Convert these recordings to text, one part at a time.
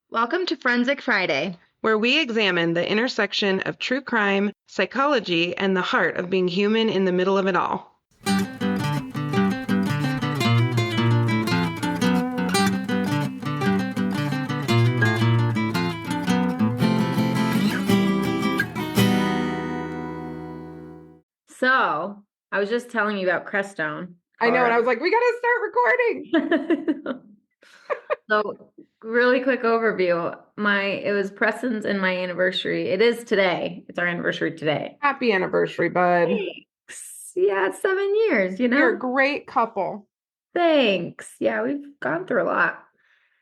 Welcome to Forensic Friday. Where we examine the intersection of true crime, psychology, and the heart of being human in the middle of it all. So, I was just telling you about Crestone. I know, and I was like, we got to start recording. So, really quick overview. It was Preston's and my anniversary. It is today. It's our anniversary today. Happy anniversary, bud. Thanks. Yeah, it's 7 years, you know? You're a great couple. Thanks. Yeah, we've gone through a lot.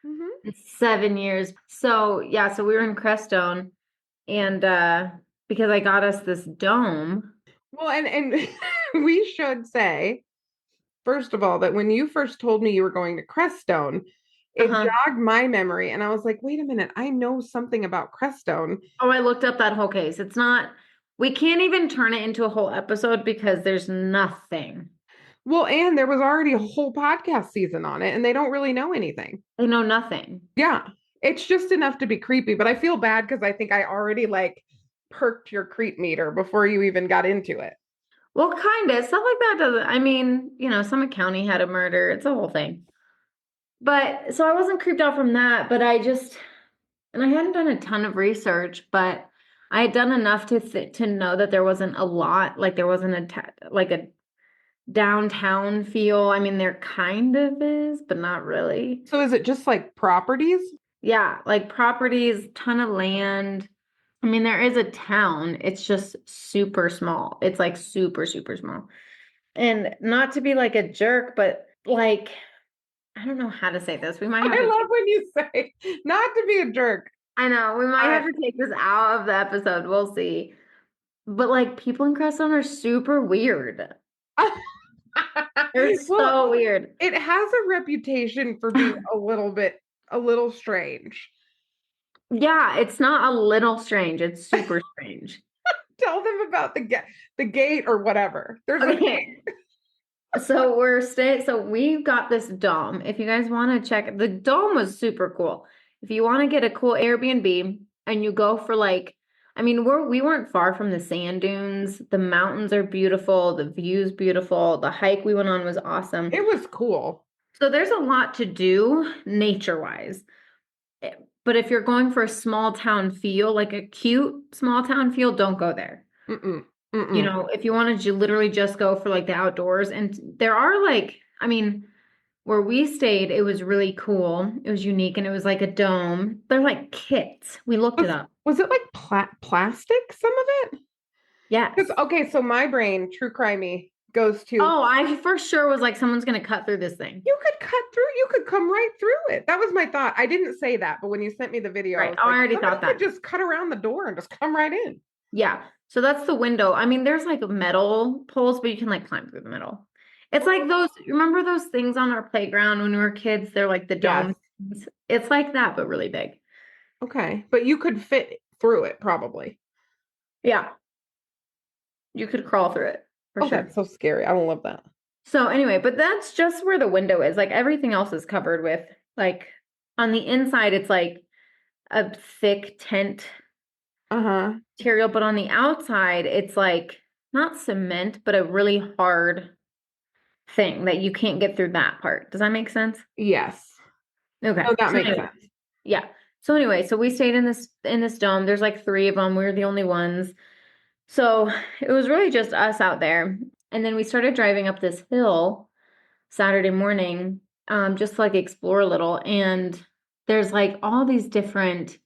Mm-hmm. It's 7 years. So, yeah, so we were in Crestone, and because I got us this dome. Well, and we should say, first of all, that when you first told me you were going to Crestone, it jogged my memory. And I was like, wait a minute, I know something about Crestone. Oh, I looked up that whole case. We can't even turn it into a whole episode because there's nothing. Well, and there was already a whole podcast season on it, and they don't really know anything. They know nothing. Yeah. It's just enough to be creepy, but I feel bad because I think I already perked your creep meter before you even got into it. Well, kind of. Stuff like that doesn't, Summit County had a murder. It's a whole thing. But so I wasn't creeped out from that, but and I hadn't done a ton of research, but I had done enough to know that there wasn't a lot, like there wasn't a downtown feel. I mean, there kind of is, but not really. So is it just like properties? Yeah, like properties, ton of land. I mean, there is a town. It's just super small. It's like super, super small. And not to be like a jerk, but like, I don't know how to say this. We might have I love when you say not to be a jerk. I know. We might have to take this out of the episode. We'll see. But like, people in Crestone are super weird. They're so weird. It has a reputation for being a little strange. Yeah, it's not a little strange. It's super strange. Tell them about the gate or whatever. There's okay. So we got this dome. If you guys want to check, the dome was super cool. If you want to get a cool Airbnb and you go for we weren't far from the sand dunes. The mountains are beautiful. The view's beautiful. The hike we went on was awesome. It was cool. So there's a lot to do nature-wise. But if you're going for a small town feel, like a cute small town feel, don't go there. Mm-mm. If you wanted to literally just go for like the outdoors, and there are where we stayed, it was really cool. It was unique, and it was like a dome. They're like kits. We looked it up. Was it like plastic, some of it? Yeah. Okay, so my brain, true crimey, goes to... Oh, I for sure was like, someone's going to cut through this thing. You could come right through it. That was my thought. I didn't say that, but when you sent me the video, right. I already thought that. Just cut around the door and just come right in. Yeah. So that's the window. I mean, there's like metal poles, but you can like climb through the middle. It's like remember those things on our playground when we were kids? They're like the domes. Yes. It's like that, but really big. Okay. But you could fit through it probably. Yeah. You could crawl through it. For sure. That's so scary. I don't love that. So anyway, but that's just where the window is. Like everything else is covered with, like on the inside, it's like a thick tent material, but on the outside, it's like not cement, but a really hard thing that you can't get through that part. Does that make sense? Yes. Okay. Oh, that makes sense. Yeah. So anyway, so we stayed in this dome. There's like 3 of them. We were the only ones. So it was really just us out there. And then we started driving up this hill Saturday morning, just to like explore a little. And there's like all these different,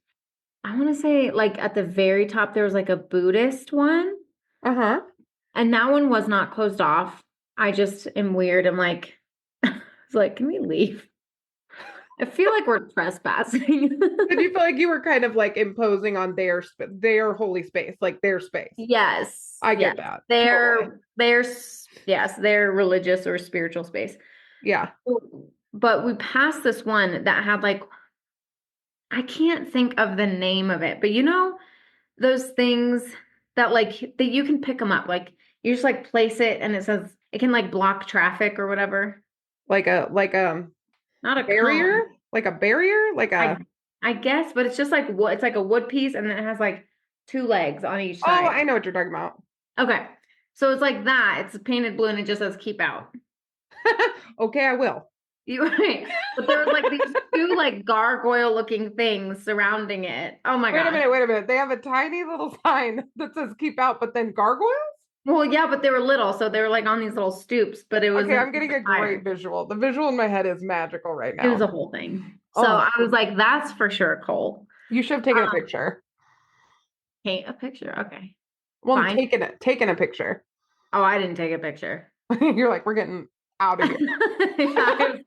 I want to say like at the very top, there was like a Buddhist one. And that one was not closed off. I just am weird. I'm like, I was like, can we leave? I feel like we're trespassing. Did you feel like you were kind of like imposing on their holy space, like their space? Yes. I get that. Their religious or spiritual space. Yeah. But we passed this one that had like, I can't think of the name of it, but those things that that you can pick them up. Like you just like place it and it says it can like block traffic or whatever. Like a not a barrier? Cone. Like a barrier? Like a I guess, but it's just like wood. It's like a wood piece, and then it has like 2 legs on each Oh, side. I know what you're talking about. Okay, so it's like that. It's painted blue, and it just says "keep out." Okay, I will. You right, but there was like these 2 like gargoyle looking things surrounding it. Oh my Wait a gosh. minute, wait a minute. They have a tiny little sign that says keep out, but then gargoyles? Well, yeah, but they were little, so they were like on these little stoops, but it Okay, wasn't I'm getting a fire. great visual. The visual in my head is magical right It was now. a whole thing. So Oh, I was like, that's for sure cold. you should have taken a picture. Paint a picture. Okay. Well, I'm Fine. taking a picture. Oh, I didn't take a picture. You're like, we're getting out of here.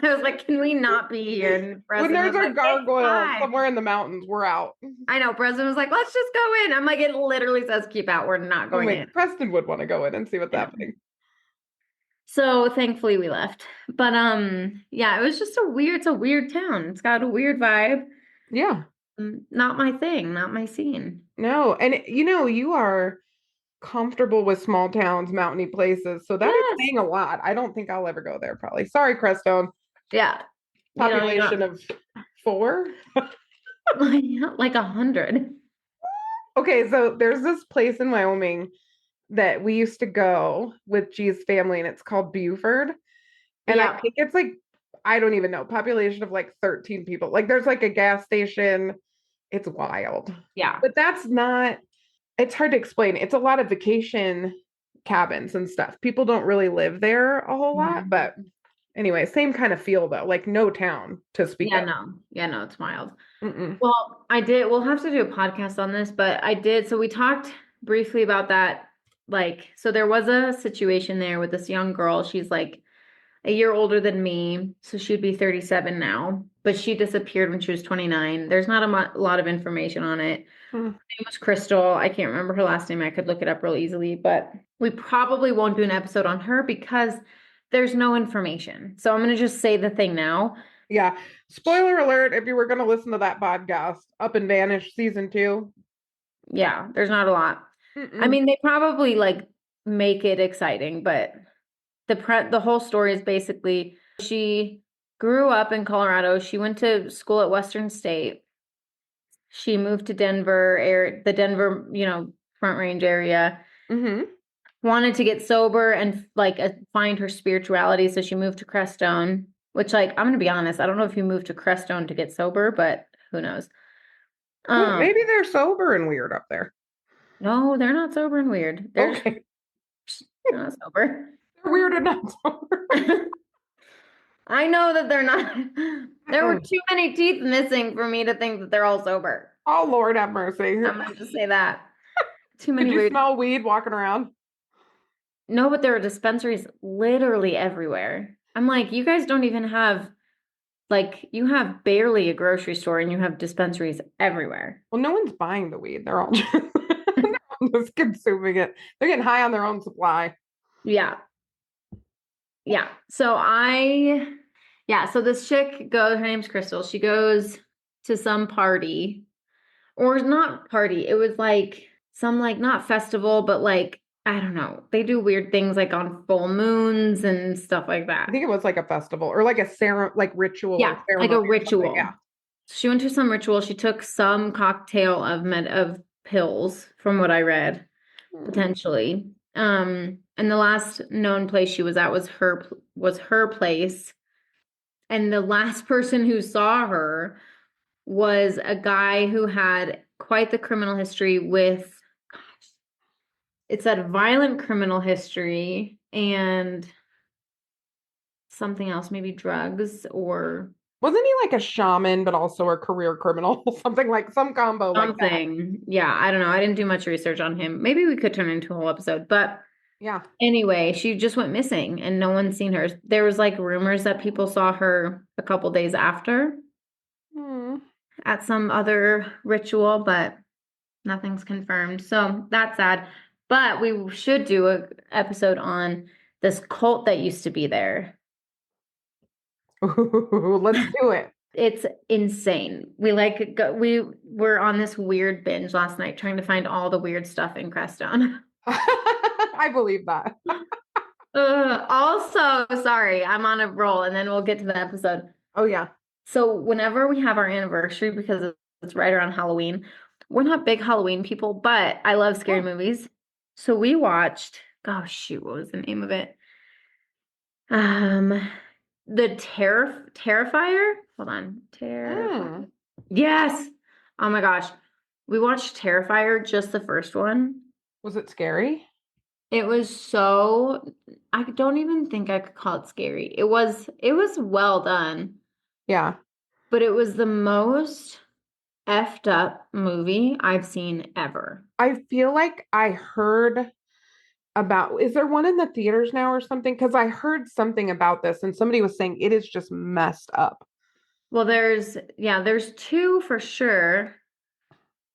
I was like, can we not be here? And When Preston there's was a like, "It's gargoyle fine." somewhere in the mountains, we're out. I know. Preston was like, let's just go in. I'm like, it literally says keep out. We're not Oh going my, in. Preston would want to go in and see what's Yeah. happening. So thankfully we left. But yeah, it was just it's a weird town. It's got a weird vibe. Yeah. Not my thing, not my scene. No, and you are comfortable with small towns, mountainy places, so that is Yes. saying a lot. I don't think I'll ever go there, probably. Sorry, Crestone. Yeah. Population of 4. Like 100. Okay, so there's this place in Wyoming that we used to go with G's family, and it's called Buford. And I Yeah. think it's like, I don't even know, population of like 13 people. Like there's like a gas station. It's wild. Yeah. But that's not, it's hard to explain. It's a lot of vacation cabins and stuff. People don't really live there a whole lot, Mhm. but anyway, same kind of feel though, like no town to speak Yeah, of. no. Yeah, no, it's wild. Mm-mm. Well, we'll have to do a podcast on this, but so we talked briefly about that. Like, so there was a situation there with this young girl. She's like a year older than me, so she'd be 37 now, but she disappeared when she was 29. There's not a lot of information on it. Hmm. Her name was Crystal. I can't remember her last name. I could look it up real easily, but we probably won't do an episode on her because there's no information. So I'm going to just say the thing now. Yeah. Spoiler alert, if you were going to listen to that podcast, Up and Vanish season 2. Yeah, there's not a lot. Mm-mm. I mean, they probably like make it exciting, but the whole story is basically she grew up in Colorado. She went to school at Western State. She moved to Denver, the Denver, Front Range area. Mm-hmm. Wanted to get sober and like find her spirituality, so she moved to Crestone. Which, like, I'm gonna be honest, I don't know if you moved to Crestone to get sober, but who knows? Well, maybe they're sober and weird up there. No, they're not sober and weird. They're Okay. they're not sober. They're weird and not sober. I know that they're not. There were too many teeth missing for me to think that they're all sober. Oh, Lord have mercy. I'm gonna just say that. Too Did many you weird. smell weed walking around? No, but there are dispensaries literally everywhere. I'm like, you guys don't even have, like, you have barely a grocery store and you have dispensaries everywhere. Well, no one's buying the weed. They're all just consuming it. They're getting high on their own supply. Yeah. Yeah. So this chick her name's Crystal. She goes to some party, or not party. It was like some, like, not festival, but like, I don't know. They do weird things like on full moons and stuff like that. I think it was like a festival or like a ritual. Yeah, or like a ritual. Yeah. She went to some ritual. She took some cocktail of pills, from what I read, potentially. And the last known place she was at was her place. And the last person who saw her was a guy who had quite the criminal history with, it said violent criminal history and something else, maybe drugs or Wasn't he like a shaman, but also a career criminal? Something like some combo like that. something. Yeah, I don't know. I didn't do much research on him. Maybe we could turn it into a whole episode, but Yeah. anyway, she just went missing and no one's seen her. There was like rumors that people saw her a couple days after at some other ritual, but nothing's confirmed. So that's sad. But we should do an episode on this cult that used to be there. Ooh, let's do it. It's insane. We were on this weird binge last night trying to find all the weird stuff in Crestone. I believe that. Also, sorry, I'm on a roll and then we'll get to the episode. Oh, yeah. So whenever we have our anniversary, because it's right around Halloween, we're not big Halloween people, but I love scary movies. So we watched, gosh, shoot, what was the name of it? Um, Terrifier. Hold on, Terrifier. Yes. Oh my gosh, we watched Terrifier, just the first one. Was it scary? It was so, I don't even think I could call it scary. It was well done, Yeah. but it was the most effed up movie I've seen ever. I feel like I heard about, is there one in the theaters now or something? Because I heard something about this and somebody was saying it is just messed up. Well, there's two for sure.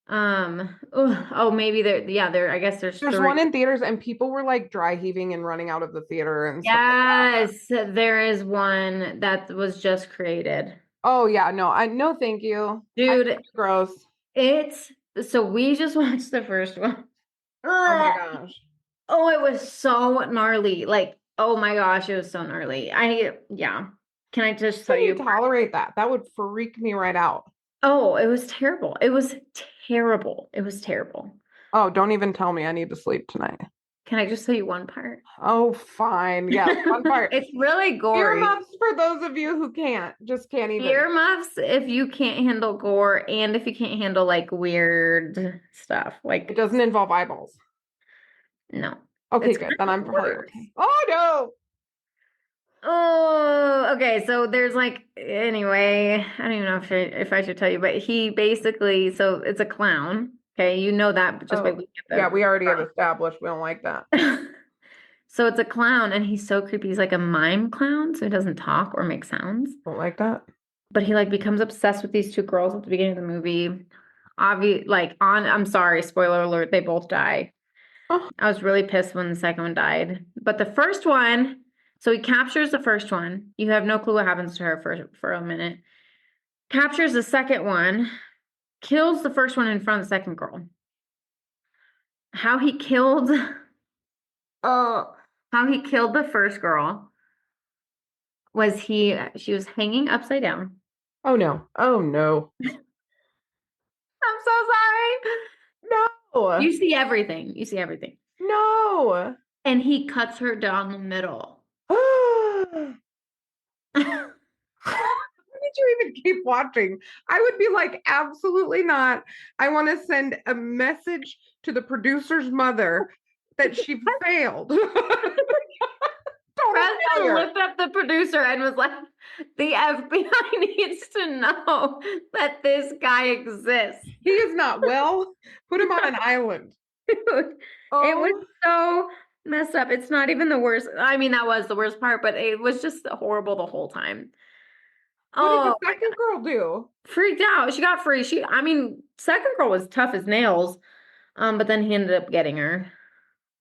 Maybe I guess there's There's three. one in theaters and people were like dry heaving and running out of the theater and stuff like that. Yes, there is one that was just created. Oh yeah, no, thank you. Dude, Gross. so we just watched the first one. Oh my gosh. Oh, it was so gnarly. Like, oh my gosh, it was so gnarly. Yeah. Can I just tell Can you you? tolerate that? That would freak me right out. Oh, it was terrible. It was terrible. It was terrible. Oh, don't even tell me I need to sleep tonight. Can I just tell you one part? Oh, fine. Yeah, one part. It's really gory. Earmuffs for those of you who just can't even. Earmuffs if you can't handle gore and if you can't handle like weird stuff. Like It doesn't involve eyeballs. no. Okay, It's good. kind Then of I'm probably worse. okay. Oh no. Oh, okay. So there's like, anyway, I don't even know if I should tell you, but he basically, so it's a clown. Okay, you know that just by looking at Yeah, we already have established we don't like that. So it's a clown, and he's so creepy. He's like a mime clown, so he doesn't talk or make sounds. Don't like that. But he like becomes obsessed with these two girls at the beginning of the movie. I'm sorry, spoiler alert, they both die. Oh. I was really pissed when the second one died. But the first one, so he captures the first one. You have no clue what happens to her for a minute. Captures the second one, kills the first one in front of the second girl. How he killed the first girl was she was hanging upside down. Oh no. Oh no. I'm so sorry. No. You see everything. You see everything. No. And he cuts her down the middle. Why did you even keep watching? I would be like, absolutely not. I want to send a message to the producer's mother that she failed. Preston looked up the producer and was like, the FBI needs to know that this guy exists. He is not well. Put him on an island. Dude, Oh. it was so messed up. It's not even the worst. I mean, that was the worst part, but it was just horrible the whole time. What did the second girl do? Freaked out. She got free. Second girl was tough as nails. But then he ended up getting her.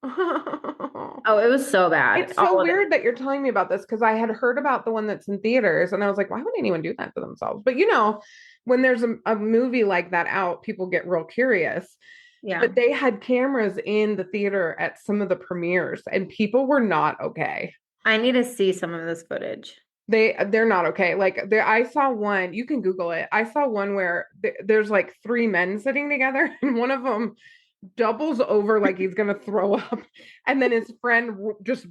Oh, it was so bad. It's so weird that you're telling me about this because I had heard about the one that's in theaters and I was like, why would anyone do that to themselves? But when there's a movie like that out, people get real curious. Yeah. But they had cameras in the theater at some of the premieres and people were not okay. I need to see some of this footage. They're not okay. I saw one, you can Google it. I saw one where there's like three men sitting together and one of them doubles over like he's gonna throw up, and then his friend just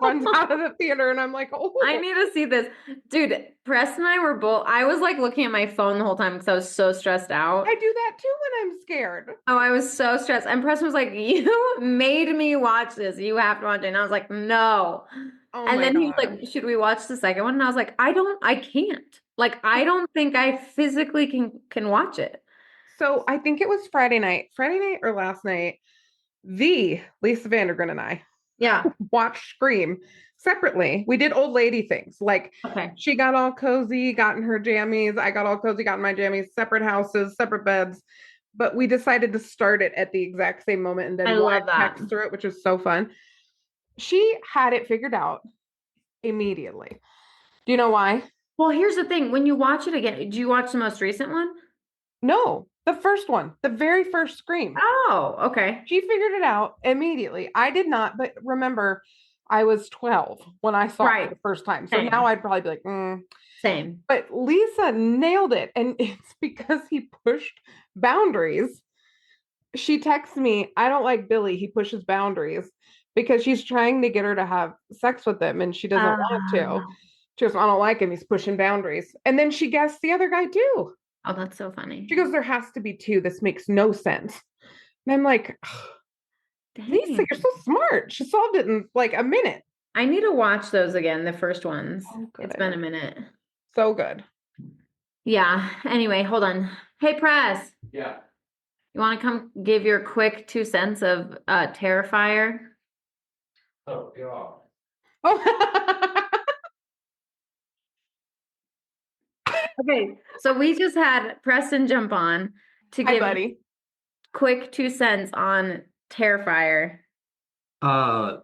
runs out of the theater, and I'm like, oh, I need to see this, dude. Press and I were both. I was like looking at my phone the whole time because I was so stressed out. I do that too when I'm scared. Oh, I was so stressed, and Preston was like, "You made me watch this. You have to watch it." And I was like, "No." Oh and then God. he was like, "Should we watch the second one?" And I was like, I can't. Like, I don't think I physically can watch it." So I think it was Friday night or last night, Lisa Vandergren and I watched Scream separately. We did old lady things. Like, She got all cozy, got in her jammies. I got all cozy, got in my jammies, separate houses, separate beds. But we decided to start it at the exact same moment and then I love that. text through it, which is so fun. She had it figured out immediately. Do you know why? Well, here's the thing. When you watch it again, do you watch the most recent one? No, the first one, the very first Scream. Oh, okay. She figured it out immediately. I did not, but remember, I was 12 when I saw it for the first time. So now I'd probably be like, Same. But Lisa nailed it. And it's because he pushed boundaries. She texts me, I don't like Billy. He pushes boundaries because she's trying to get her to have sex with him and she doesn't want to. She goes, I don't like him. He's pushing boundaries. And then she guessed the other guy too. Oh, that's so funny. She goes, there has to be two. This makes no sense. And I'm like, Lisa, you're so smart. She solved it in like a minute. I need to watch those again, the first ones. Oh, good. It's been a minute. So good. Yeah. Anyway, hold on. Hey, Press. Yeah. You want to come give your quick 2 cents of Terrifier? Oh, God. Oh. Okay, so we just had Preston jump on to Hi, give buddy. quick 2 cents on Terrifier. The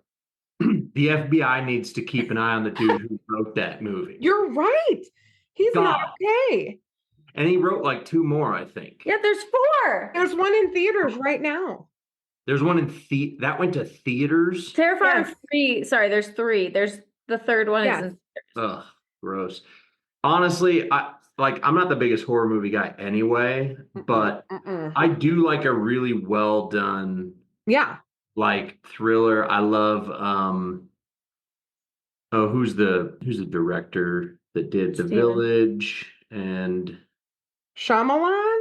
FBI needs to keep an eye on the dude who wrote that movie. You're right. He's not God. okay. And he wrote like 2 more, I think. Yeah, there's 4. There's one in theaters right now. There's one in that went to theaters. Terrifier Yes. 3. Sorry, there's 3. There's the third one Yes. is in Ugh, gross. Honestly, I'm not the biggest horror movie guy anyway, but I do like a really well done Yeah. like thriller. I love who's the director that did The Steven. Village and Shyamalan?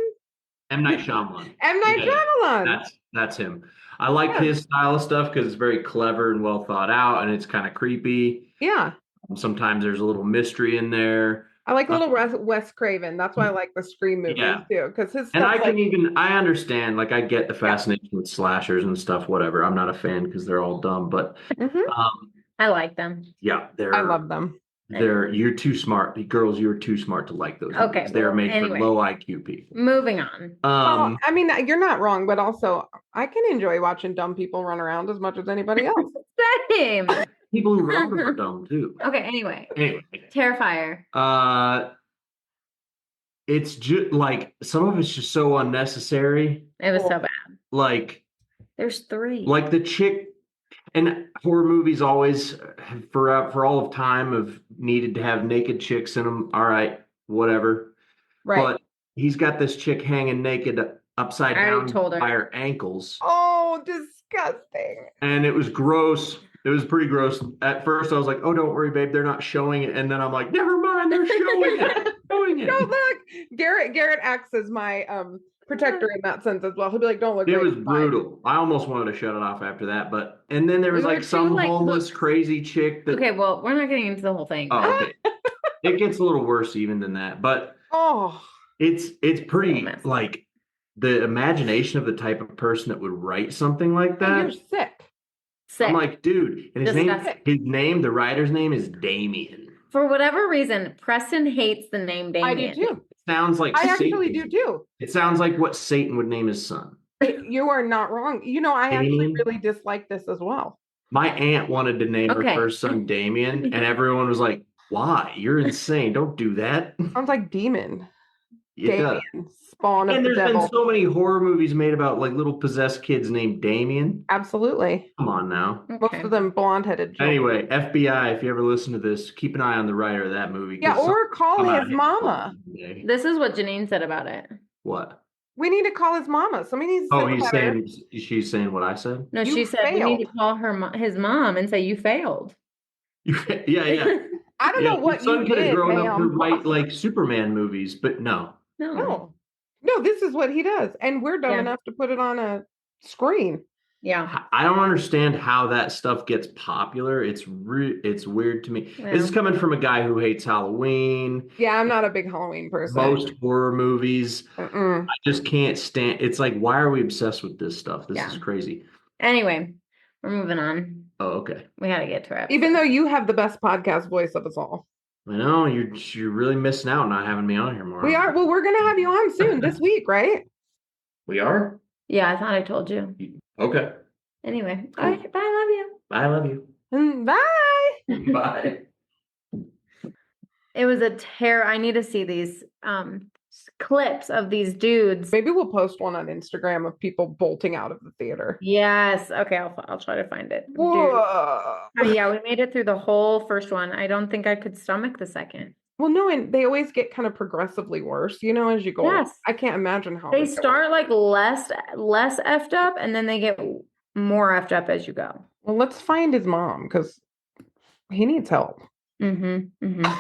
M. Night Shyamalan. M. Night Yeah, Shyamalan. That's him. I like Yeah. his style of stuff because it's very clever and well thought out, and it's kind of creepy. Yeah. Sometimes there's a little mystery in there. I like little Wes Craven. That's why I like the Scream movies too. Because his And stuff I understand, like I get the fascination with slashers and stuff, whatever. I'm not a fan because they're all dumb, but I like them. yeah, I love them. you're too smart. Girls, you're too smart to like those Okay, movies. They're well, made anyway. for low IQ people. Moving on. Well, I mean, you're not wrong, but also I can enjoy watching dumb people run around as much as anybody else. Same. People who wrote them are dumb too. Okay, anyway. Anyway, Terrifier. it's just like some of it's just so unnecessary. It was so bad. Like There's 3. like the chick, and horror movies always for all of time have needed to have naked chicks in them. All right, whatever. Right. But he's got this chick hanging naked upside I already down told her. by her ankles, Oh, disgusting. and it was gross. It was pretty gross. At first, I was like, "Oh, don't worry, babe, they're not showing it." And then I'm like, "Never mind, they're showing it. Showing it." No, look. Garrett acts as my protector in that sense as well. He'll be like, don't look. It babe, was it's fine." brutal. I almost wanted to shut it off after that, and then there was We were like too, some like, homeless crazy chick that. Okay, well, we're not getting into the whole thing. Oh, okay. It gets a little worse even than that, but Oh, it's pretty mess. like the imagination of the type of person that would write something like you're that. sick. Sick. I'm like, dude, and Disgusting. the writer's name is Damien. For whatever reason, Preston hates the name Damien. I do too. It sounds like I Satan. actually do too. It sounds like what Satan would name his son. You are not wrong. You know, I actually Damien? really dislike this as well. My aunt wanted to name her Okay. first son Damien, and everyone was like, "Why? You're insane! Don't do that." Sounds like demon. It does. Damien, spawn of And the there's devil. been so many horror movies made about like little possessed kids named Damien. Absolutely. Come on now. Most Okay. of them blonde-headed children. Anyway, FBI, if you ever listen to this, keep an eye on the writer of that movie. Yeah, 'cause or call I'm out his here mama. today. This is what Janine said about it. What? We need to call his mama. Somebody needs to Oh, sit he's with her. saying she's saying what I said. No, You she said we need to failed. call his mom and say you failed. Yeah, yeah. I don't know what Your son you could have did, grown up to ma'am. write like Superman movies, but no. No, this is what he does. And we're dumb Yeah. enough to put it on a screen. Yeah. I don't understand how that stuff gets popular. It's weird to me. Yeah. This is coming from a guy who hates Halloween, Yeah, I'm not a big Halloween person. most horror movies. Mm-mm. I just can't stand. It's like, why are we obsessed with this stuff? This Yeah. is crazy. Anyway, we're moving on. Oh, okay. We got to get to it. Even though you have the best podcast voice of us all. I know you're really missing out not having me on here more. We are. Well, we're going to have you on soon this week, right? We are. Yeah, I thought I told you. Okay. Anyway, Cool. all right, bye. Love you. I love you. Bye. Bye. It was a terror. I need to see these clips of these dudes. Maybe we'll post one on Instagram of people bolting out of the theater. Yes. Okay, I'll try to find it. Dude. Whoa. Oh, yeah, we made it through the whole first one. I don't think I could stomach the second. Well, no, and they always get kind of progressively worse, as you go. Yes. I can't imagine how They would get start like less effed up, and then they get more effed up as you go. Well, let's find his mom because he needs help. Mm-hmm. Mm-hmm.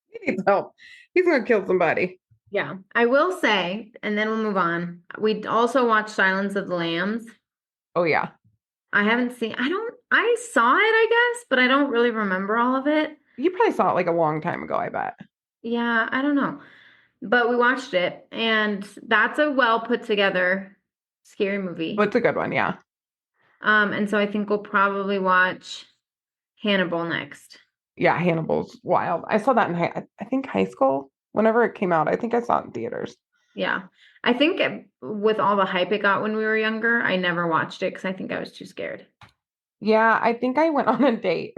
He needs help. He's gonna kill somebody. Yeah. I will say, and then we'll move on. We also watched Silence of the Lambs. Oh yeah. I saw it, I guess, but I don't really remember all of it. You probably saw it like a long time ago, I bet. Yeah, I don't know. But we watched it, and that's a well put together scary movie. But it's a good one, yeah. And so I think we'll probably watch Hannibal next. Yeah, Hannibal's wild. I saw that in I think high school. Whenever it came out, I think I saw it in theaters. Yeah. I think with all the hype it got when we were younger, I never watched it because I think I was too scared. Yeah, I think I went on a date.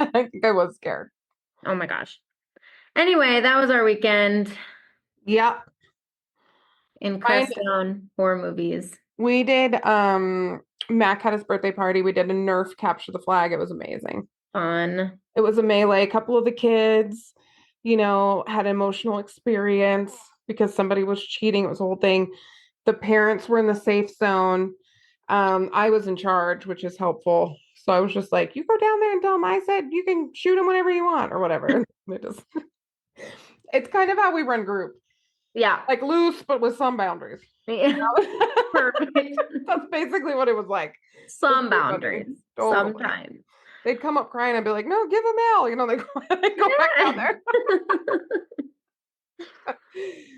I think I was scared. Oh my gosh. Anyway, that was our weekend Yeah. in Crestone horror movies. We did Mac had his birthday party. We did a Nerf capture the flag. It was amazing. Fun. It was a melee. A couple of the kids, had an emotional experience because somebody was cheating. It was a whole thing. The parents were in the safe zone. I was in charge, which is helpful. So I was just like, you go down there and tell them I said you can shoot them whenever you want or whatever. It's kind of how we run group. Yeah. Like loose, but with some boundaries. Yeah. Perfect. That's basically what it was like. Some boundaries. Totally. Sometimes. They'd come up crying and be like, no, give them L. They go back down there.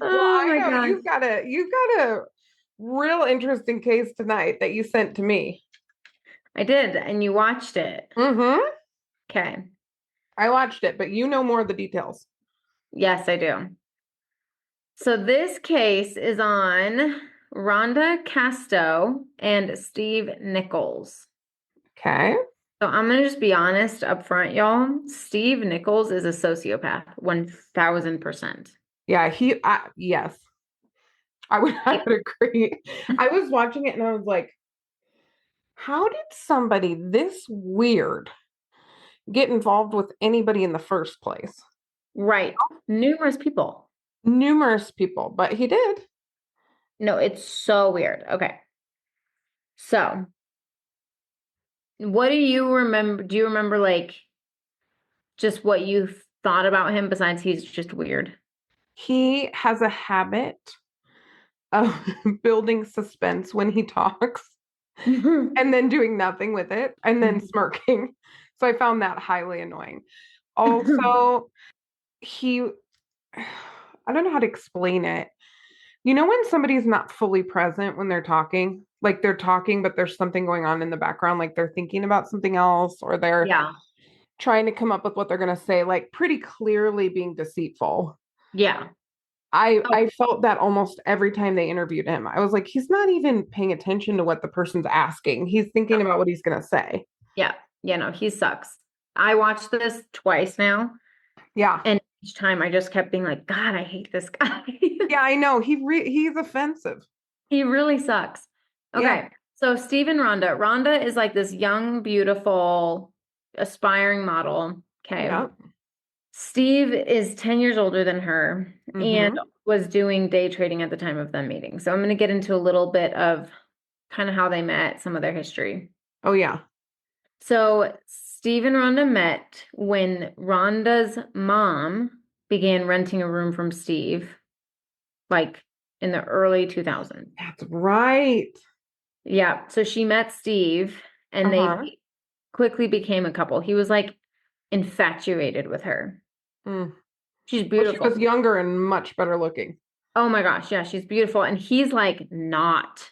Oh I my know God. you've got a real interesting case tonight that you sent to me. I did, and you watched it. Mm-hmm. Okay. I watched it, but you know more of the details. Yes, I do. So this case is on Rhonda Casto and Steve Nichols. Okay. So I'm going to just be honest up front, y'all. Steve Nichols is a sociopath, 1000%. Yeah, yes. I would agree. I was watching it and I was like, how did somebody this weird get involved with anybody in the first place? Right. Numerous people. Numerous people, but he did. No, it's so weird. Okay. So, what do you remember? Do you remember like just what you thought about him besides he's just weird? He has a habit of building suspense when he talks and then doing nothing with it and then smirking. So I found that highly annoying. Also, I don't know how to explain it. When somebody's not fully present when they're talking, like they're talking, but there's something going on in the background, like they're thinking about something else or they're trying to come up with what they're going to say, like pretty clearly being deceitful. Yeah. I felt that almost every time they interviewed him. I was like, he's not even paying attention to what the person's asking. He's thinking about what he's going to say. Yeah. Yeah, no, he sucks. I watched this twice now. Yeah. And each time I just kept being like, God, I hate this guy. Yeah, I know. He's offensive. He really sucks. Okay. Yeah. So Steve and Rhonda. Rhonda is like this young, beautiful, aspiring model. Okay. Yeah. Steve is 10 years older than her and was doing day trading at the time of them meeting. So I'm going to get into a little bit of kind of how they met, some of their history. Oh, yeah. So Steve and Rhonda met when Rhonda's mom began renting a room from Steve, like in the early 2000s. That's right. Yeah. So she met Steve and they quickly became a couple. He was like infatuated with her. She's beautiful. Well, she was younger and much better looking. Oh my gosh. Yeah. She's beautiful. And he's like not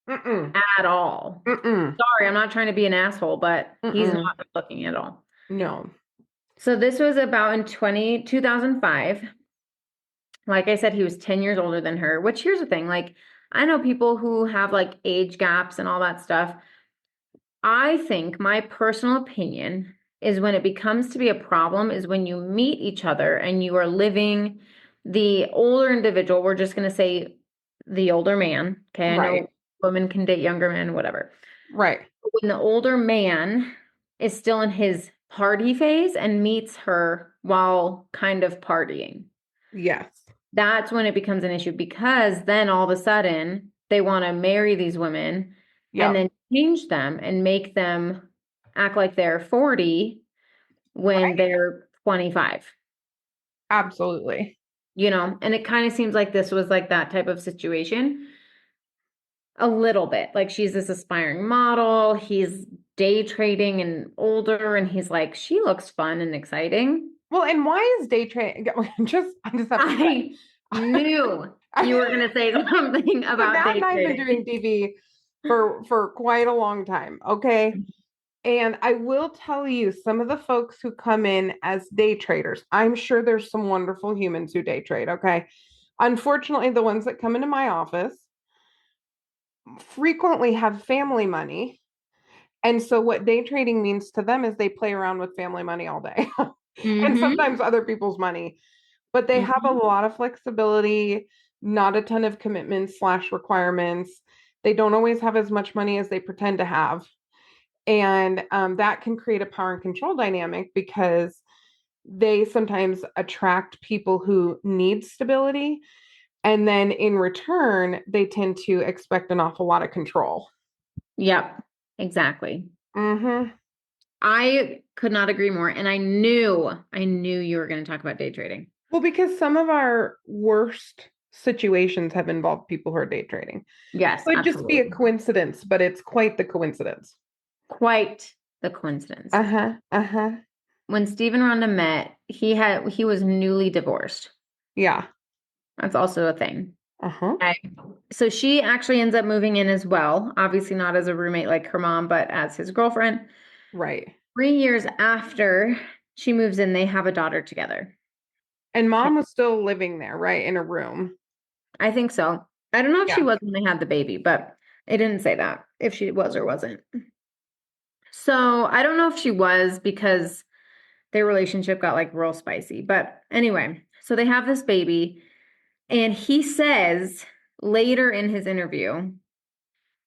at all. Sorry, I'm not trying to be an asshole, but he's not good looking at all. No. So this was about in 2005. Like I said, he was 10 years older than her, which here's the thing. Like, I know people who have like age gaps and all that stuff. I think my personal opinion is when it becomes to be a problem is when you meet each other and you are living the older individual. We're just going to say the older man. Okay. I know women can date younger men, whatever. Right. When the older man is still in his party phase and meets her while kind of partying. Yes. That's when it becomes an issue because then all of a sudden they want to marry these women and then change them and make them act like they're 40 when they're 25. Absolutely. And it kind of seems like this was like that type of situation. A little bit. Like she's this aspiring model. He's day trading and older, and he's like, she looks fun and exciting. Well, and why is day trading? I just have to I knew you were going to say something about Matt day and I have been trading. doing DV for quite a long time. Okay. And I will tell you, some of the folks who come in as day traders, I'm sure there's some wonderful humans who day trade. Okay. Unfortunately, the ones that come into my office frequently have family money. And so what day trading means to them is they play around with family money all day and sometimes other people's money, but they have a lot of flexibility, not a ton of commitments / requirements. They don't always have as much money as they pretend to have. And that can create a power and control dynamic because they sometimes attract people who need stability. And then in return, they tend to expect an awful lot of control. Yep, exactly. Mm-hmm. I could not agree more. And I knew you were going to talk about day trading. Well, because some of our worst situations have involved people who are day trading. Yes, It could just be a coincidence, but it's quite the coincidence. Quite the coincidence. Uh-huh. When Steve and Rhonda met, he was newly divorced. Yeah. That's also a thing. Uh-huh. Okay. So she actually ends up moving in as well. Obviously not as a roommate like her mom, but as his girlfriend. Right. 3 years after she moves in, they have a daughter together. And mom was still living there, right? In a room. I think so. I don't know if she was when they had the baby, but it didn't say that, if she was or wasn't. So I don't know if she was because their relationship got like real spicy. But anyway, so they have this baby. And he says later in his interview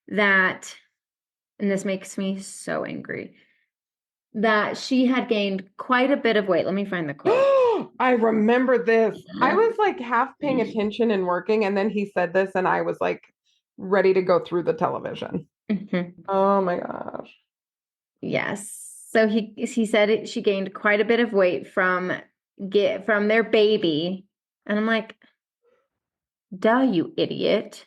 that, and this makes me so angry, that she had gained quite a bit of weight. Let me find the quote. I remember this. I was like half paying attention and working, and then he said this, and I was like ready to go through the television. Oh my gosh. Yes. So he said she gained quite a bit of weight from their baby. And I'm like, duh, you idiot.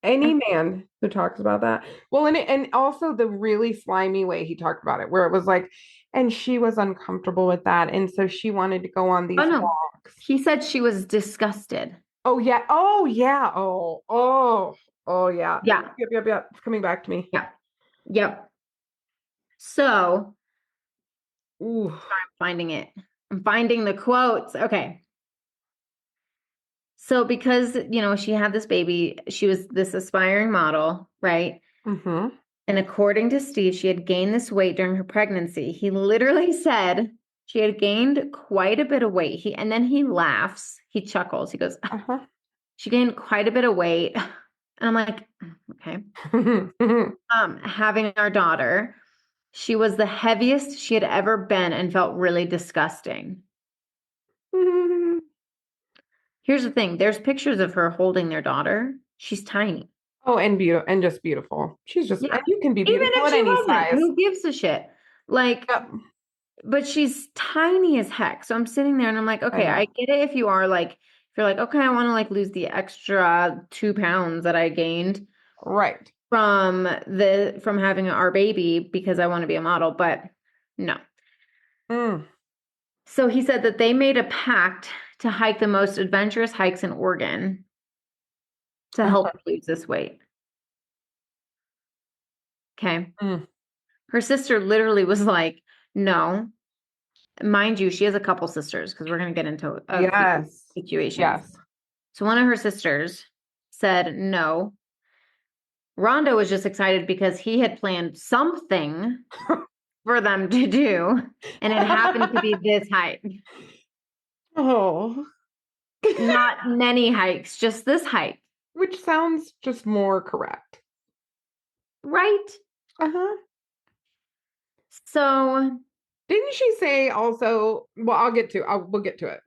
Any man who talks about that. Well, and also the really slimy way he talked about it, where it was like, and she was uncomfortable with that. And so she wanted to go on these walks. He said she was disgusted. Oh, yeah. Oh, yeah. Oh, yeah. Yeah. Yep. It's coming back to me. Yeah. Yep. So, I'm finding it. I'm finding the quotes. Okay. So because, she had this baby, she was this aspiring model, right? Mm-hmm. And according to Steve, she had gained this weight during her pregnancy. He literally said she had gained quite a bit of weight. And then he laughs. He chuckles. He goes, she gained quite a bit of weight. And I'm like, okay. Having our daughter, she was the heaviest she had ever been and felt really disgusting. Here's the thing. There's pictures of her holding their daughter. She's tiny. Oh, and beautiful, and just beautiful. She's just, and you can be beautiful even if at she any wasn't, size. who gives a shit? Like, but she's tiny as heck. So I'm sitting there and I'm like, okay, I get it if you're like, okay, I want to like lose the extra 2 pounds that I gained. Right. From having our baby because I want to be a model, but no. So he said that they made a pact to hike the most adventurous hikes in Oregon to help lose this weight. Okay. Her sister literally was like, no. Mind you, she has a couple sisters because we're going to get into a situation. Yes. So one of her sisters said no. Rhonda was just excited because he had planned something for them to do, and it happened to be this hike. Oh. Not many hikes, just this hike. Which sounds just more correct. Right? Uh-huh. So Didn't she say also, well, we'll get to it.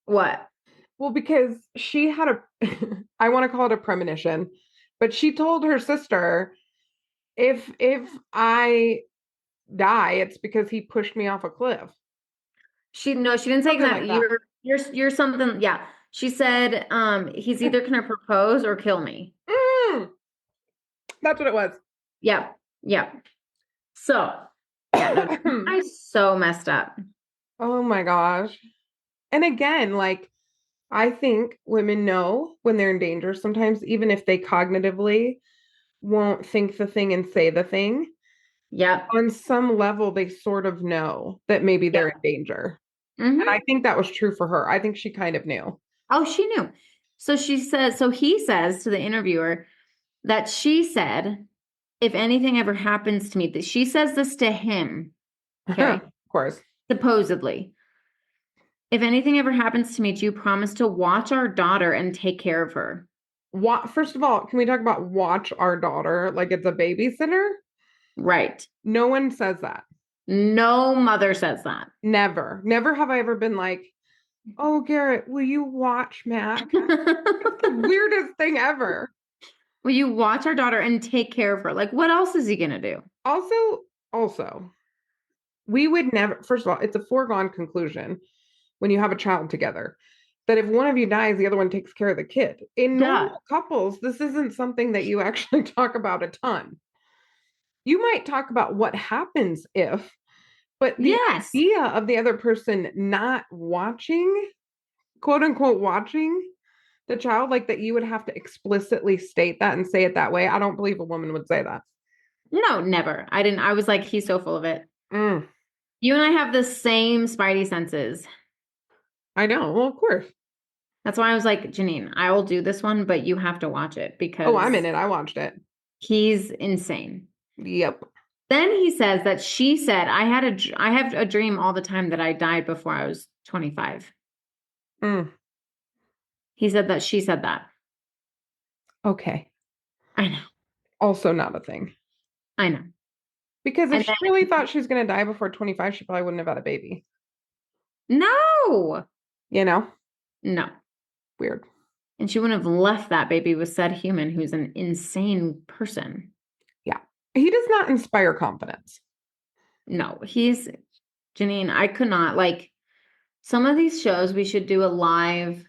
What? Well, because she had I want to call it a premonition, but she told her sister, if I die, it's because he pushed me off a cliff. She didn't say Something that. like that. You're something. Yeah. She said, he's either gonna propose or kill me. That's what it was. Yep. Yep. So yeah, no, I so messed up. Oh my gosh. And again, like I think women know when they're in danger sometimes, even if they cognitively won't think the thing and say the thing. Yep. On some level, they sort of know that maybe they're in danger. And I think that was true for her. I think she kind of knew. Oh, she knew. So he says to the interviewer that she said, if anything ever happens to me, that she says this to him. Okay. Of course. Supposedly. If anything ever happens to me, do you promise to watch our daughter and take care of her? First of all, can we talk about watch our daughter like it's a babysitter? Right. No one says that. No mother says that. Never. Never have I ever been like, oh, Garrett, will you watch Mac? That's the weirdest thing ever. Will you watch our daughter and take care of her? Like, what else is he going to do? Also, we would never, first of all, it's a foregone conclusion when you have a child together that if one of you dies, the other one takes care of the kid. In normal couples, this isn't something that you actually talk about a ton. You might talk about what happens if, but the idea of the other person not watching, quote unquote, watching the child, like that you would have to explicitly state that and say it that way. I don't believe a woman would say that. No, never. I didn't. I was like, he's so full of it. You and I have the same spidey senses. I know. Well, of course. That's why I was like, Janine, I will do this one, but you have to watch it because. Oh, I'm in it. I watched it. He's insane. Yep. Then he says that she said, I have a dream all the time that I died before I was 25. He said that she said that. Okay. I know. Also not a thing. I know. Because if she really thought she was going to die before 25, she probably wouldn't have had a baby. No. You know? No. Weird. And she wouldn't have left that baby with said human who's an insane person. Yeah. He does not inspire confidence. No, Janine, I could not, like, some of these shows we should do a live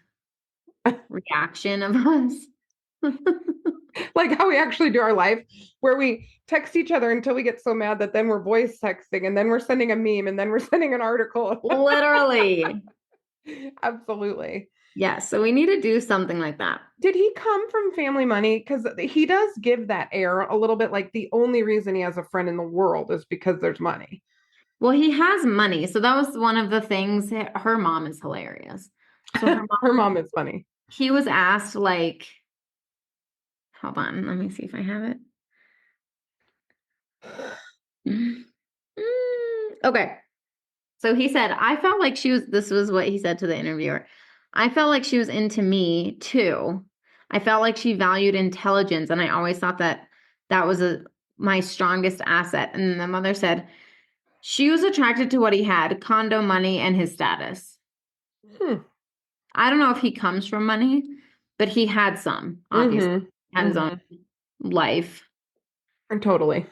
reaction of us. Like how we actually do our life, where we text each other until we get so mad that then we're voice texting and then we're sending a meme and then we're sending an article. Literally. Absolutely. Yeah, so we need to do something like that. Did he come from family money? Because he does give that air a little bit like the only reason he has a friend in the world is because there's money. Well, he has money. So that was one of the things. Her mom is hilarious. So her mom is funny. He was asked, like, hold on, let me see if I have it. Okay. So he said, I felt like this was what he said to the interviewer. I felt like she was into me too. I felt like she valued intelligence. And I always thought that was my strongest asset. And the mother said, she was attracted to what he had, condo money and his status. I don't know if he comes from money, but he had some, obviously. Had his own life. Totally.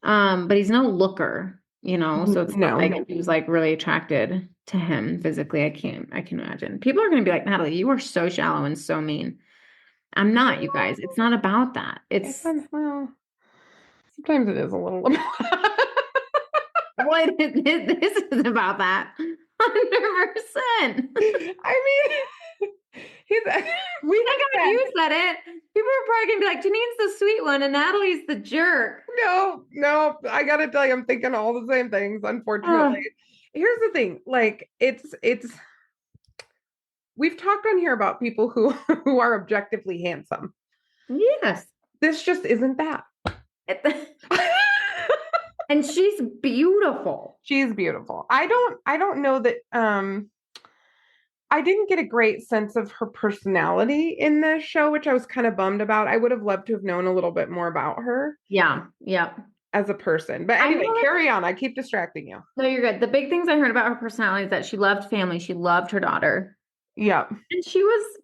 But he's no looker. So it's not like he was like really attracted to him physically. I can imagine. People are going to be like, Natalie, you are so shallow and so mean. I'm not, you guys. It's not about that. Sometimes it is a little. What this is about that. 100%. I mean, you said it. People are probably gonna be like, Janine's the sweet one and Natalie's the jerk. No, I gotta tell you, I'm thinking all the same things, unfortunately. Here's the thing, like it's we've talked on here about people who are objectively handsome. Yes. This just isn't that. And she's beautiful. She's beautiful. I don't know that I didn't get a great sense of her personality in this show, which I was kind of bummed about. I would have loved to have known a little bit more about her. Yeah. as a person. But anyway, carry on. I keep distracting you. No, you're good. The big things I heard about her personality is that she loved family. She loved her daughter. Yeah. And she was,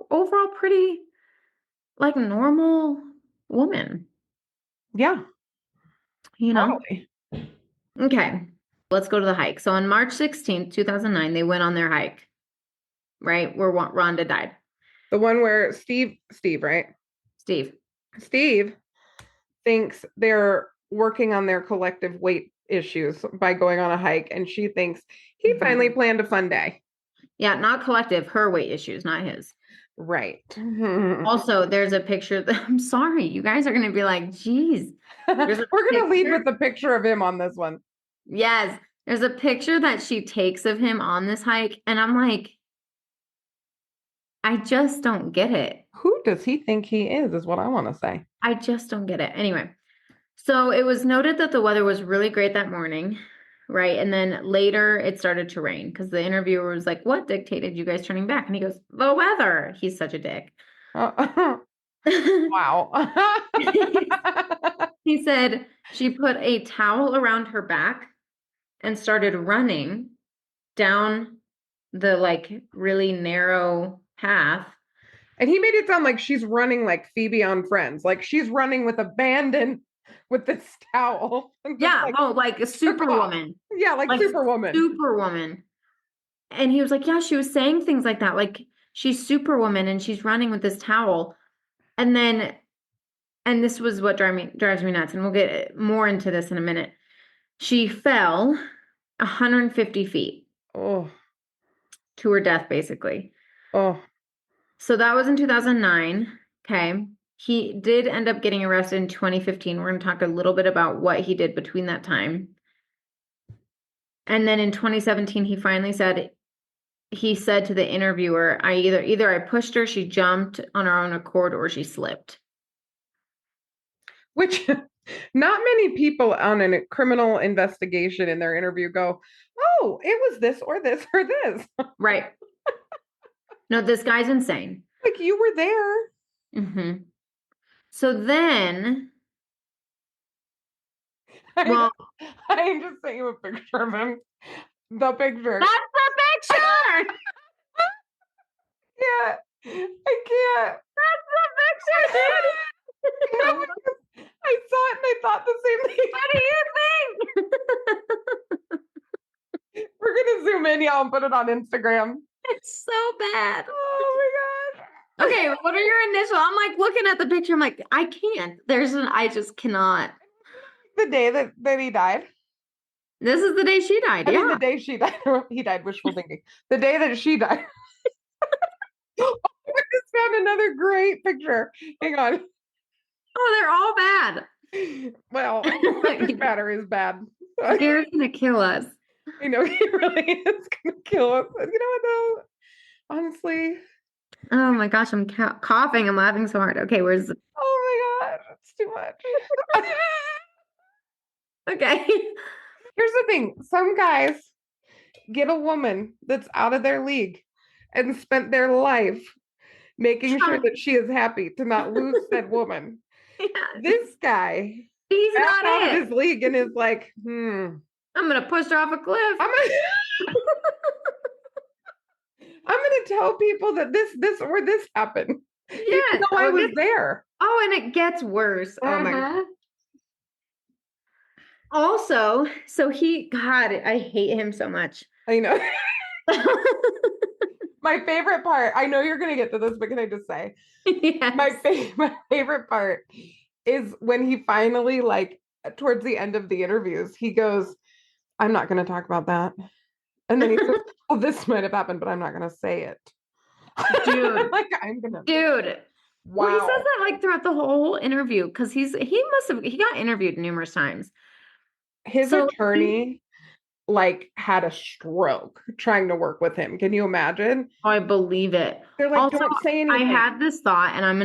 overall pretty like normal woman. Yeah. Totally. Okay. Let's go to the hike. So on March 16th, 2009, they went on their hike, right? Where Rhonda died. The one where Steve, right? Steve thinks they're working on their collective weight issues by going on a hike, and she thinks he finally planned a fun day. Yeah, not collective, her weight issues, not his. Right. Also, there's a picture I'm sorry, you guys are going to be like, geez. We're going to lead with the picture of him on this one. Yes. There's a picture that she takes of him on this hike, and I'm like, I just don't get it. Who does he think he is what I want to say. I just don't get it. Anyway, so it was noted that the weather was really great that morning, right? And then later it started to rain because the interviewer was like, what dictated you guys turning back? And he goes, the weather. He's such a dick. Wow. He said she put a towel around her back and started running down the like really narrow path. And he made it sound like she's running like Phoebe on Friends. Like she's running with abandon with this towel. Yeah. Like a superwoman. Yeah, like Superwoman. Superwoman. And he was like, yeah, she was saying things like that. Like she's Superwoman and she's running with this towel. And this was what drives me nuts. And we'll get more into this in a minute. She fell 150 feet. Oh. To her death, basically. Oh. So that was in 2009. Okay. He did end up getting arrested in 2015. We're going to talk a little bit about what he did between that time. And then in 2017, he finally said to the interviewer, either I pushed her, she jumped on her own accord, or she slipped. Which not many people on a criminal investigation in their interview go, oh, it was this or this or this. Right. No, this guy's insane. Like you were there. Mm-hmm. So then, I just sent you a picture of him. The picture. That's the picture. Yeah, I can't. That's the picture, dude. I saw it and I thought the same thing. What do you think? We're gonna zoom in, y'all, and put it on Instagram. It's so bad. Oh my god. Okay, what are your initial? I'm like looking at the picture. I'm like, I can't. I just cannot. The day that he died. This is the day she died. I mean, the day she died. He died wishful thinking. The day that she died. Oh, I just found another great picture. Hang on. Oh, they're all bad. Well, this battery is bad. Gary's gonna kill us. I know he really is gonna kill us. You know what though? Honestly. Oh my gosh, I'm coughing. I'm laughing so hard. Okay, where's the... Oh my god, it's too much. Okay. Here's the thing. Some guys get a woman that's out of their league and spent their life making sure that she is happy to not lose that woman. Yeah. This guy, he's not out it. of his league and is like, I'm gonna push her off a cliff. I'm gonna tell people that this happened. Yeah, no, I was there. Oh, and it gets worse. Oh my god. Also, so I hate him so much. I know. My favorite part, I know you're going to get to this, but can I just say? Yes. My favorite part is when he finally, like, towards the end of the interviews, he goes, I'm not going to talk about that. And then he says, well, this might have happened, but I'm not going to say it. Dude. Like, I'm going to. Dude. Wow. Well, he says that, like, throughout the whole interview, because he got interviewed numerous times. His attorney had a stroke trying to work with him. Can you imagine? Oh, I believe it. They're like, also, don't say anything. I had this thought, and I'm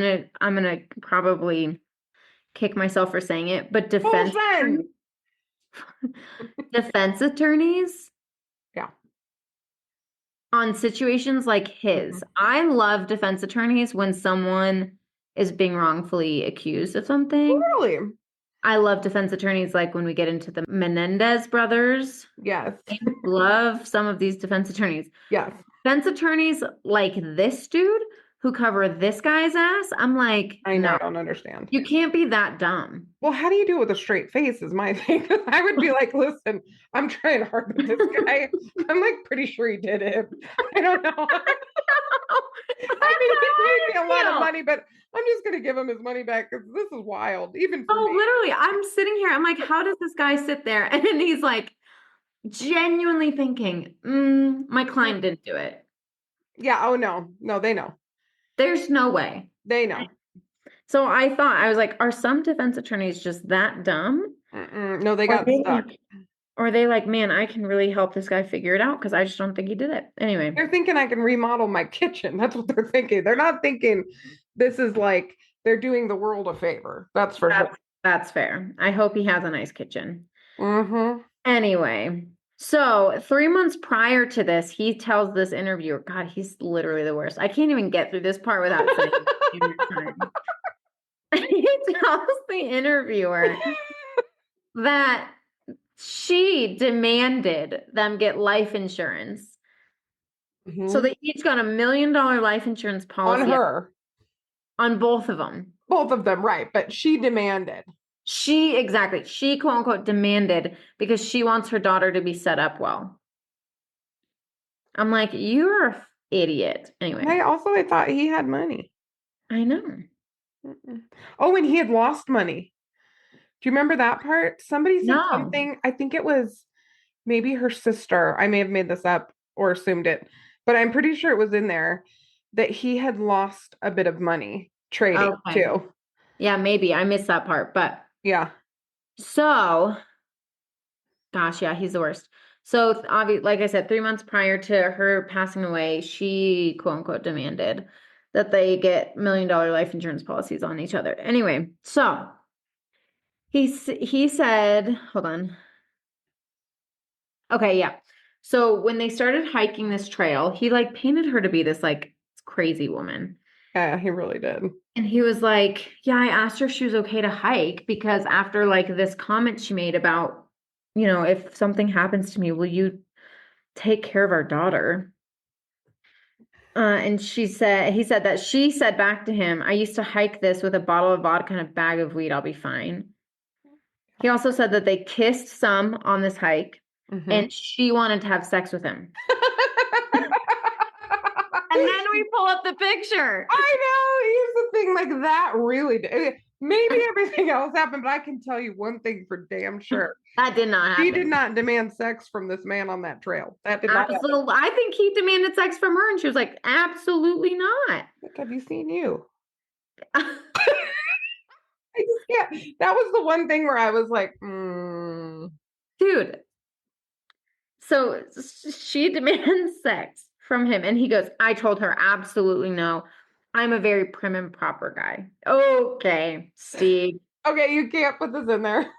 gonna probably kick myself for saying it, but defense attorneys, yeah, on situations like his, I love defense attorneys when someone is being wrongfully accused of something. Really? I love defense attorneys like when we get into the Menendez brothers. Yes. Love some of these defense attorneys. Yes. Defense attorneys like this dude who cover this guy's ass. I'm like, I know. no, I don't understand. you can't be that dumb. Well, how do you do it with a straight face is my thing. I would be like, listen, I'm trying hard with this guy. I'm like pretty sure he did it. I don't know. I mean, he paid me a lot of money, but I'm just going to give him his money back because this is wild, even for me. Literally, I'm sitting here. I'm like, how does this guy sit there? And then he's like, genuinely thinking, my client didn't do it. Yeah. Oh, no. No, they know. There's no way. They know. So I was like, are some defense attorneys just that dumb? No, they got stuck. Or are they like, man, I can really help this guy figure it out because I just don't think he did it. Anyway. They're thinking I can remodel my kitchen. That's what they're thinking. They're not thinking this is like they're doing the world a favor. That's for sure. That's fair. I hope he has a nice kitchen. Mm-hmm. Anyway, so 3 months prior to this, he tells this interviewer, God, he's literally the worst. I can't even get through this part without saying time. He tells the interviewer that she demanded them get life insurance. Mm-hmm. So they each got $1 million life insurance policy on her. On both of them. Both of them, right. But she demanded. She quote unquote demanded because she wants her daughter to be set up well. I'm like, you're an idiot. Anyway. I thought he had money. I know. Oh, and he had lost money. Do you remember that part? Somebody said something. I think it was maybe her sister. I may have made this up or assumed it, but I'm pretty sure it was in there that he had lost a bit of money trading too. Yeah, maybe. I missed that part, but yeah. So, gosh, yeah, he's the worst. So, obviously, like I said, 3 months prior to her passing away, she quote unquote demanded that they get $1 million life insurance policies on each other. Anyway, so he said, hold on. Okay, yeah. So when they started hiking this trail, he like painted her to be this like crazy woman. Yeah, he really did. And he was like, yeah, I asked her if she was okay to hike because after like this comment she made about, you know, if something happens to me, will you take care of our daughter? And he said that she said back to him, I used to hike this with a bottle of vodka and a bag of weed. I'll be fine. He also said that they kissed some on this hike and she wanted to have sex with him. And then we pull up the picture. I know. Here's the thing, like that really did. Maybe everything else happened, but I can tell you one thing for damn sure. That did not happen. He did not demand sex from this man on that trail. That did not happen. I think he demanded sex from her, and she was like, absolutely not. Look, have you seen you? I just can't. That was the one thing where I was like, Dude. So she demands sex from him, and he goes, I told her absolutely no. I'm a very prim and proper guy. Okay, Steve. Okay, you can't put this in there.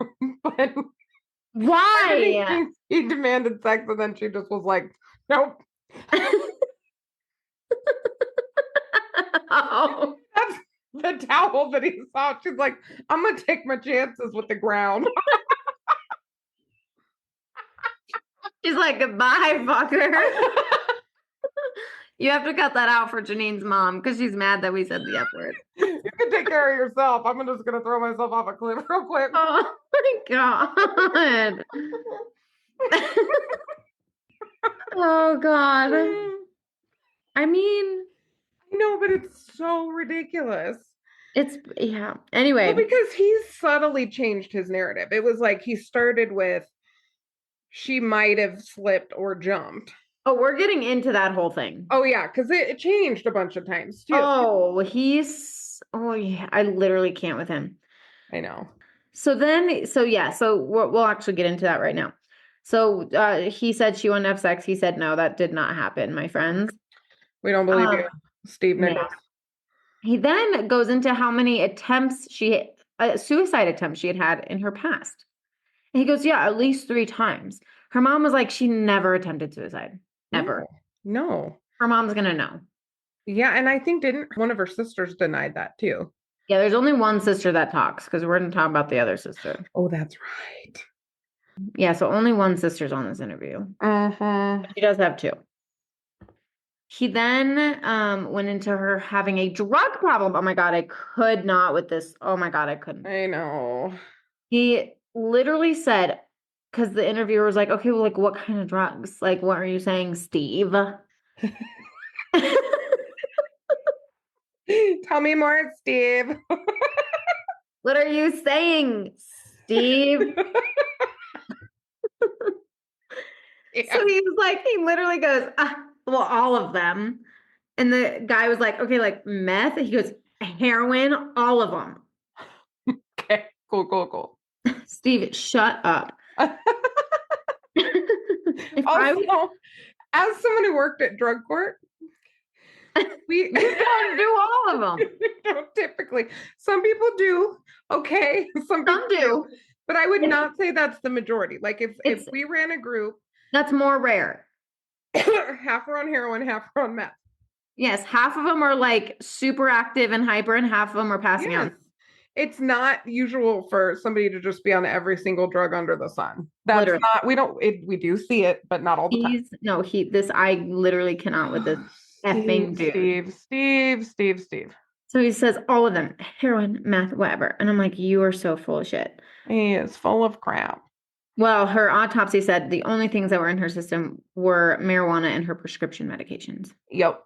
But why? He demanded sex, and then she just was like, nope. Oh. That's the towel that he saw. She's like, I'm gonna take my chances with the ground. She's like, goodbye, fucker. You have to cut that out for Janine's mom because she's mad that we said the F word. You can take care of yourself. I'm just going to throw myself off a cliff real quick. Oh, my God. Oh, God. I mean. No, but it's so ridiculous. Yeah. Anyway. Well, because he's subtly changed his narrative. It was like he started with, she might have slipped or jumped. Oh, we're getting into that whole thing. Oh, yeah, because it changed a bunch of times, too. Oh, yeah, I literally can't with him. I know. So we'll actually get into that right now. So he said she wanted to have sex. He said, no, that did not happen, my friends. We don't believe you, Steve Nichols. Yeah. He then goes into how many suicide attempts she had in her past. And he goes, yeah, at least 3 times. Her mom was like, she never attempted suicide. Ever. No. Her mom's going to know. Yeah, and I think didn't one of her sisters denied that too? Yeah, there's only one sister that talks because we're going to talk about the other sister. Oh, that's right. Yeah, so only one sister's on this interview. She does have two. He then went into her having a drug problem. Oh my God, I could not with this. Oh my God, I couldn't. I know. He literally said, because the interviewer was like, okay, well, like, what kind of drugs? Like, what are you saying, Steve? Tell me more, Steve. What are you saying, Steve? Yeah. So he was like, he literally goes, well, all of them. And the guy was like, okay, like meth. He goes, heroin, all of them. Okay, cool. Steve, shut up. If I was, Also, as someone who worked at drug court, we you don't do all of them. don't typically. Some people do. Okay, some people Some do. but I would not say that's the majority. Like if we ran a group, That's more rare. half are on heroin, half are on meth. Yes, half of them are like super active and hyper, and half of them are passing out. It's not usual for somebody to just be on every single drug under the sun. That's Literally. not, we do see it, but not all the time. I literally cannot with this effing dude. Steve. So he says all of them, heroin, meth, whatever. And I'm like, you are so full of shit. He is full of crap. Well, her autopsy said the only things that were in her system were marijuana and her prescription medications. Yep.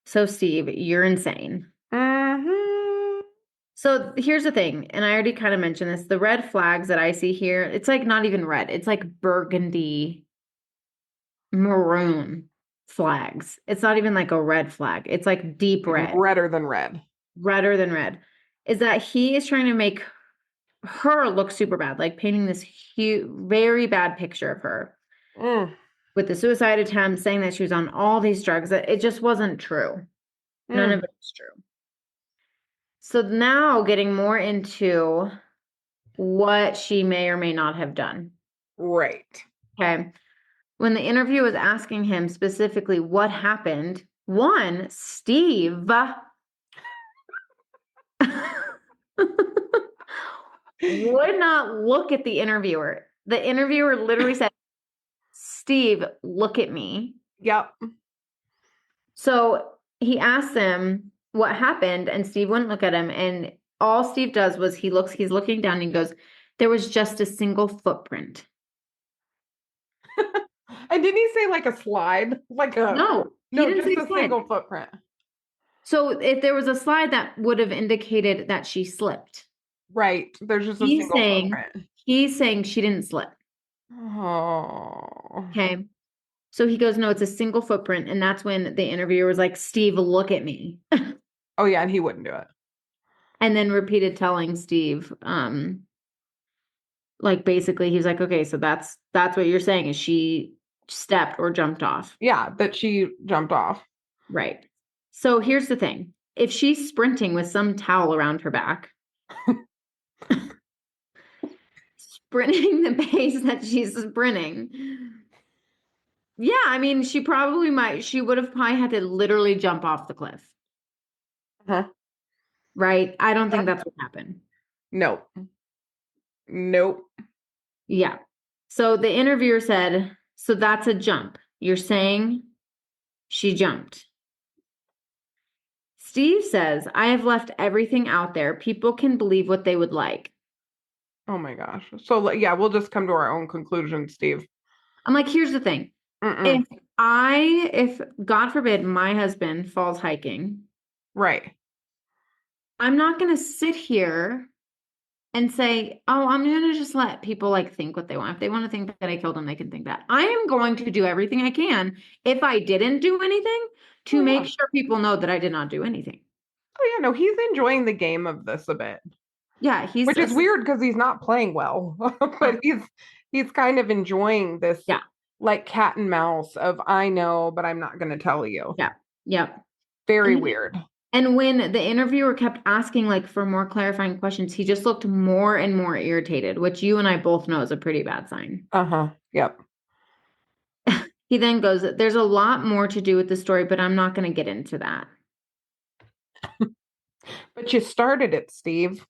So Steve, you're insane. Mm-hmm. So here's the thing, and I already kind of mentioned this. The red flags that I see here, it's like not even red. It's like burgundy, maroon flags. It's not even like a red flag. It's like deep red. Redder than red. Redder than red. Is that he is trying to make her look super bad, like painting this huge, very bad picture of her with the suicide attempt, saying that she was on all these drugs. That it just wasn't true. None of it was true. So now getting more into what she may or may not have done. Right. Okay. When the interview was asking him specifically what happened, one, Steve would not look at the interviewer. The interviewer literally said, Steve, look at me. Yep. So he asked him what happened, and Steve wouldn't look at him. And all Steve does was he's looking down and he goes, there was just a single footprint. And didn't he say like a slide? No, just a single footprint. So if there was a slide, that would have indicated that she slipped. Right. There's just a single footprint. He's saying she didn't slip. Oh. Okay. So he goes, no, it's a single footprint. And that's when the interviewer was like, Steve, look at me. Oh yeah, and he wouldn't do it. And then repeated telling Steve, like basically he's like, okay, so that's what you're saying is she stepped or jumped off. Yeah, that she jumped off. Right. So here's the thing. If she's sprinting with some towel around her back, sprinting the pace that she's sprinting, yeah, I mean, she would have probably had to literally jump off the cliff. Uh-huh. Right? I don't think that's what happened. Nope. Yeah. So the interviewer said, so that's a jump. You're saying she jumped. Steve says, I have left everything out there. People can believe what they would like. Oh my gosh. So yeah, we'll just come to our own conclusion, Steve. I'm like, here's the thing. If God forbid my husband falls hiking. Right. I'm not going to sit here and say, oh, I'm going to just let people like think what they want. If they want to think that I killed him, they can think that. I am going to do everything I can if I didn't do anything to make sure people know that I did not do anything. Oh yeah, no, he's enjoying the game of this a bit. Yeah, which is weird because he's not playing well, but he's kind of enjoying this like cat and mouse of I know, but I'm not going to tell you. Yeah. Yep. Very weird. And when the interviewer kept asking like for more clarifying questions, he just looked more and more irritated, which you and I both know is a pretty bad sign. Yep. He then goes, there's a lot more to do with the story, but I'm not going to get into that. But you started it, Steve.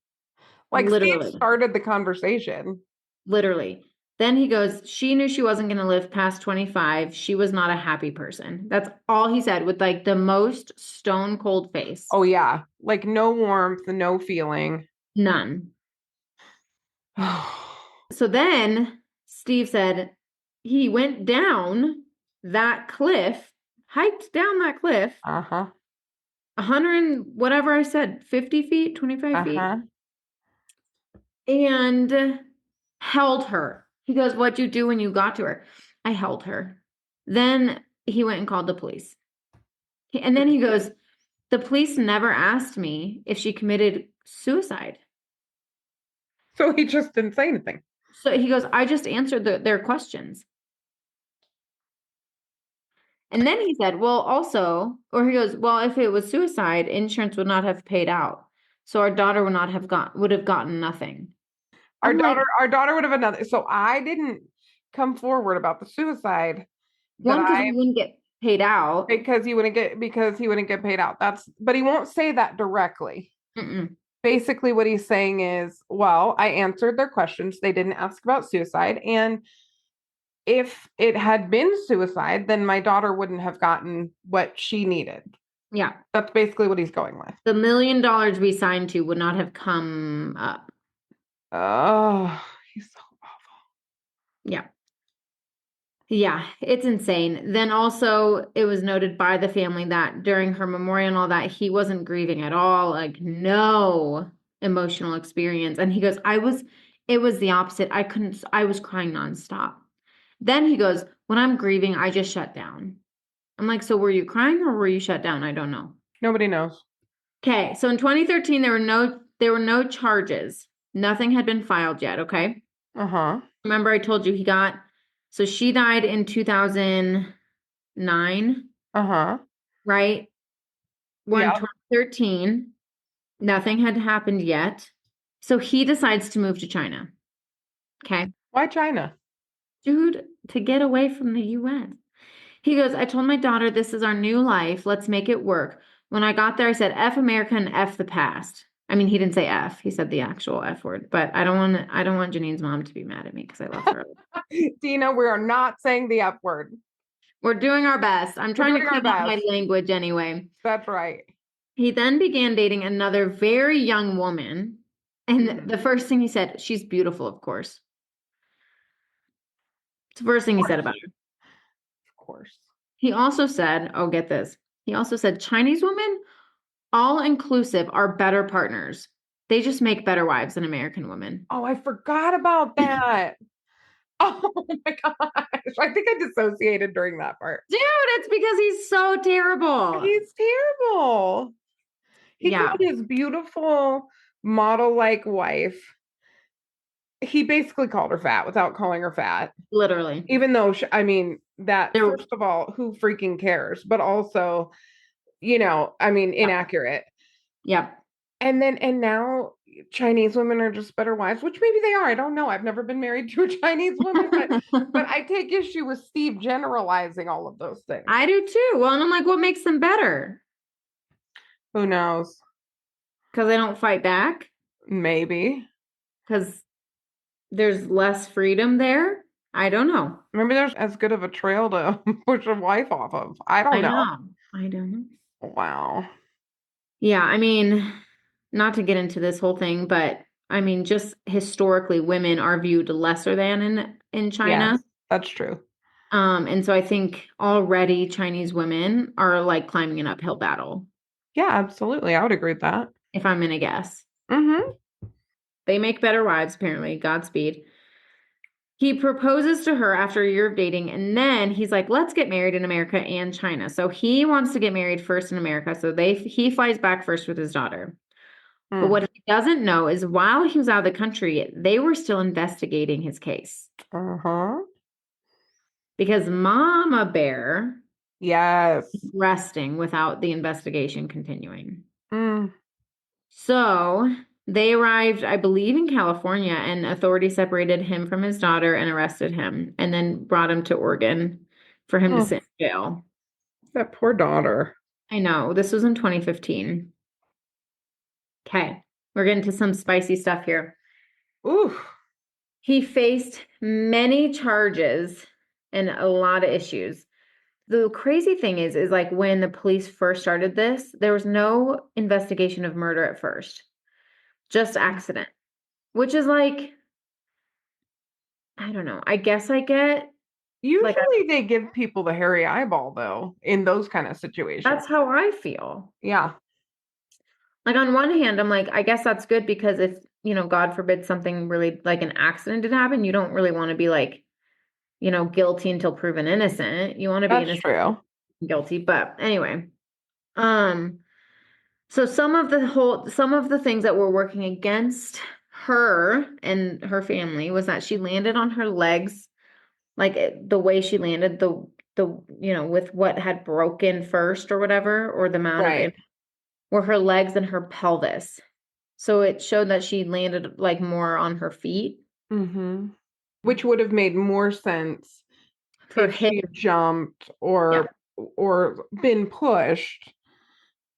Like Steve Literally. started the conversation. Literally. Then he goes, she knew she wasn't going to live past 25. She was not a happy person. That's all he said with like the most stone cold face. Oh yeah. Like no warmth, no feeling. None. So then Steve said he went down that cliff, hiked down that cliff, Uh-huh. 100 and whatever I said, 50 feet, 25 feet, Uh-huh. and held her. He goes, what'd you do when you got to her? I held her. Then he went and called the police. And then he goes, the police never asked me if she committed suicide. So he just didn't say anything. So he goes, I just answered their questions. And then he said, well, also, or he goes, well, if it was suicide, insurance would not have paid out. So our daughter would have gotten nothing. Our I'm like, daughter would have another. So I didn't come forward about the suicide one, because we wouldn't get paid out. because he wouldn't get paid out. But he won't say that directly. Mm-mm. Basically what he's saying is, well, I answered their questions. They didn't ask about suicide. And if it had been suicide, then my daughter wouldn't have gotten what she needed. Yeah. That's basically what he's going with. The $1 million we signed to would not have come up. Oh, he's so awful. Yeah. Yeah, it's insane. Then also, it was noted by the family that during her memorial and all that, he wasn't grieving at all, like no emotional experience. And he goes, it was the opposite. I was crying nonstop. Then he goes, when I'm grieving, I just shut down. I'm like, so were you crying or were you shut down? I don't know. Nobody knows. Okay, so in 2013, there were no charges. Nothing had been filed yet, okay? Uh-huh. Remember I told you so she died in 2009, Uh-huh. right? We're in Yeah. 2013. Nothing had happened yet. So he decides to move to China. Okay. Why China? Dude, to get away from the US. He goes, I told my daughter this is our new life. Let's make it work. When I got there, I said F America and F the past. I mean, he didn't say F. He said the actual F word. But I don't want Janine's mom to be mad at me because I love her. Dina, we are not saying the F word. We're doing our best. I'm trying to clean up my language anyway. That's right. He then began dating another very young woman. And the first thing he said, she's beautiful, of course. It's the first thing he said about her. Of course. He also said, oh, get this. He also said, Chinese women, all inclusive, are better partners. They just make better wives than American women. Oh, I forgot about that. Oh my gosh. I think I dissociated during that part. Dude, it's because he's so terrible. He's terrible. He called his beautiful model-like wife. He basically called her fat without calling her fat. Literally. Even though, first of all, who freaking cares? But also, inaccurate. Yep. And now Chinese women are just better wives, which maybe they are. I don't know. I've never been married to a Chinese woman, but I take issue with Steve generalizing all of those things. I do too. Well, and I'm like, what makes them better? Who knows? Because they don't fight back? Maybe. Because there's less freedom there? I don't know. Maybe there's as good of a trail to push a wife off of. I don't know. I don't know. Wow. Yeah, I mean, not to get into this whole thing, but I mean, just historically, women are viewed lesser than in China. Yes, that's true. And so I think already Chinese women are like climbing an uphill battle. Yeah, absolutely. I would agree with that. If I'm gonna guess. Mm-hmm. They make better wives, apparently. Godspeed. He proposes to her after a year of dating, and then he's like, let's get married in America and China. So he wants to get married first in America. So he flies back first with his daughter. But what he doesn't know is while he was out of the country, they were still investigating his case. Uh-huh. Because Mama Bear Yes. is resting without the investigation continuing. Mm. So they arrived, I believe, in California, and authorities separated him from his daughter and arrested him, and then brought him to Oregon for him to sit in jail. That poor daughter. I know. This was in 2015. Okay, we're getting to some spicy stuff here. Ooh. He faced many charges and a lot of issues. The crazy thing is like when the police first started this, there was no investigation of murder at first, just accident, which is like, I don't know. I guess I get Usually they give people the hairy eyeball though in those kind of situations. that's how I feel. Yeah. Like on one hand, I'm like, I guess that's good because if, God forbid something really like an accident did happen, you don't really want to be like, guilty until proven innocent. You want to be That's innocent, true. guilty. But anyway, so some of the things that were working against her and her family was that she landed on her legs, like the way she landed, with what had broken first or whatever, or the amount of Right. were her legs and her pelvis. So it showed that she landed like more on her feet. Mm-hmm. Which would have made more sense For if him, she jumped or been pushed,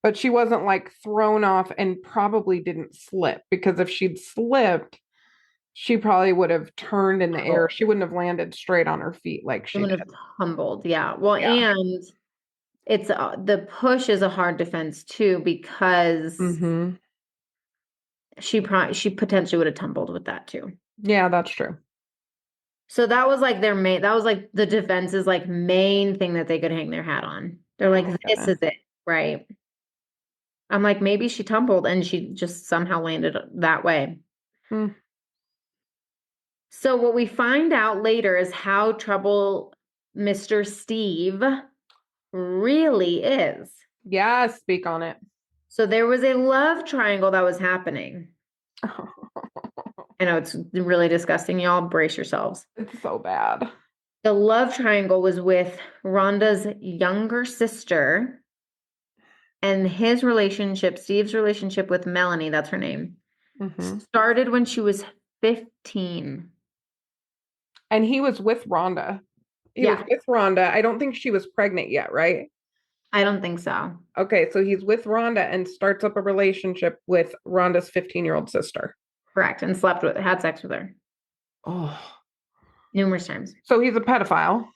but she wasn't like thrown off and probably didn't slip, because if she'd slipped, she probably would have turned in the air. She wouldn't have landed straight on her feet like she would did. have tumbled. Yeah. Well, Yeah. and it's the push is a hard defense too because Mm-hmm. she potentially would have tumbled with that too. Yeah, that's true. So that was like that was like the defense's like main thing that they could hang their hat on. They're like, this is it, right? I'm like, maybe she tumbled and she just somehow landed that way. Mm. So what we find out later is how trouble Mr. Steve really is. Yeah, speak on it. So there was a love triangle that was happening. I know it's really disgusting. Y'all brace yourselves. It's so bad. The love triangle was with Rhonda's younger sister and Steve's relationship with Melanie, that's her name, started when she was 15. And he was with Rhonda. He was with Rhonda. I don't think she was pregnant yet, right? I don't think so. Okay, so he's with Rhonda and starts up a relationship with Rhonda's 15-year-old sister. Correct. And had sex with her. Oh. Numerous times. So he's a pedophile.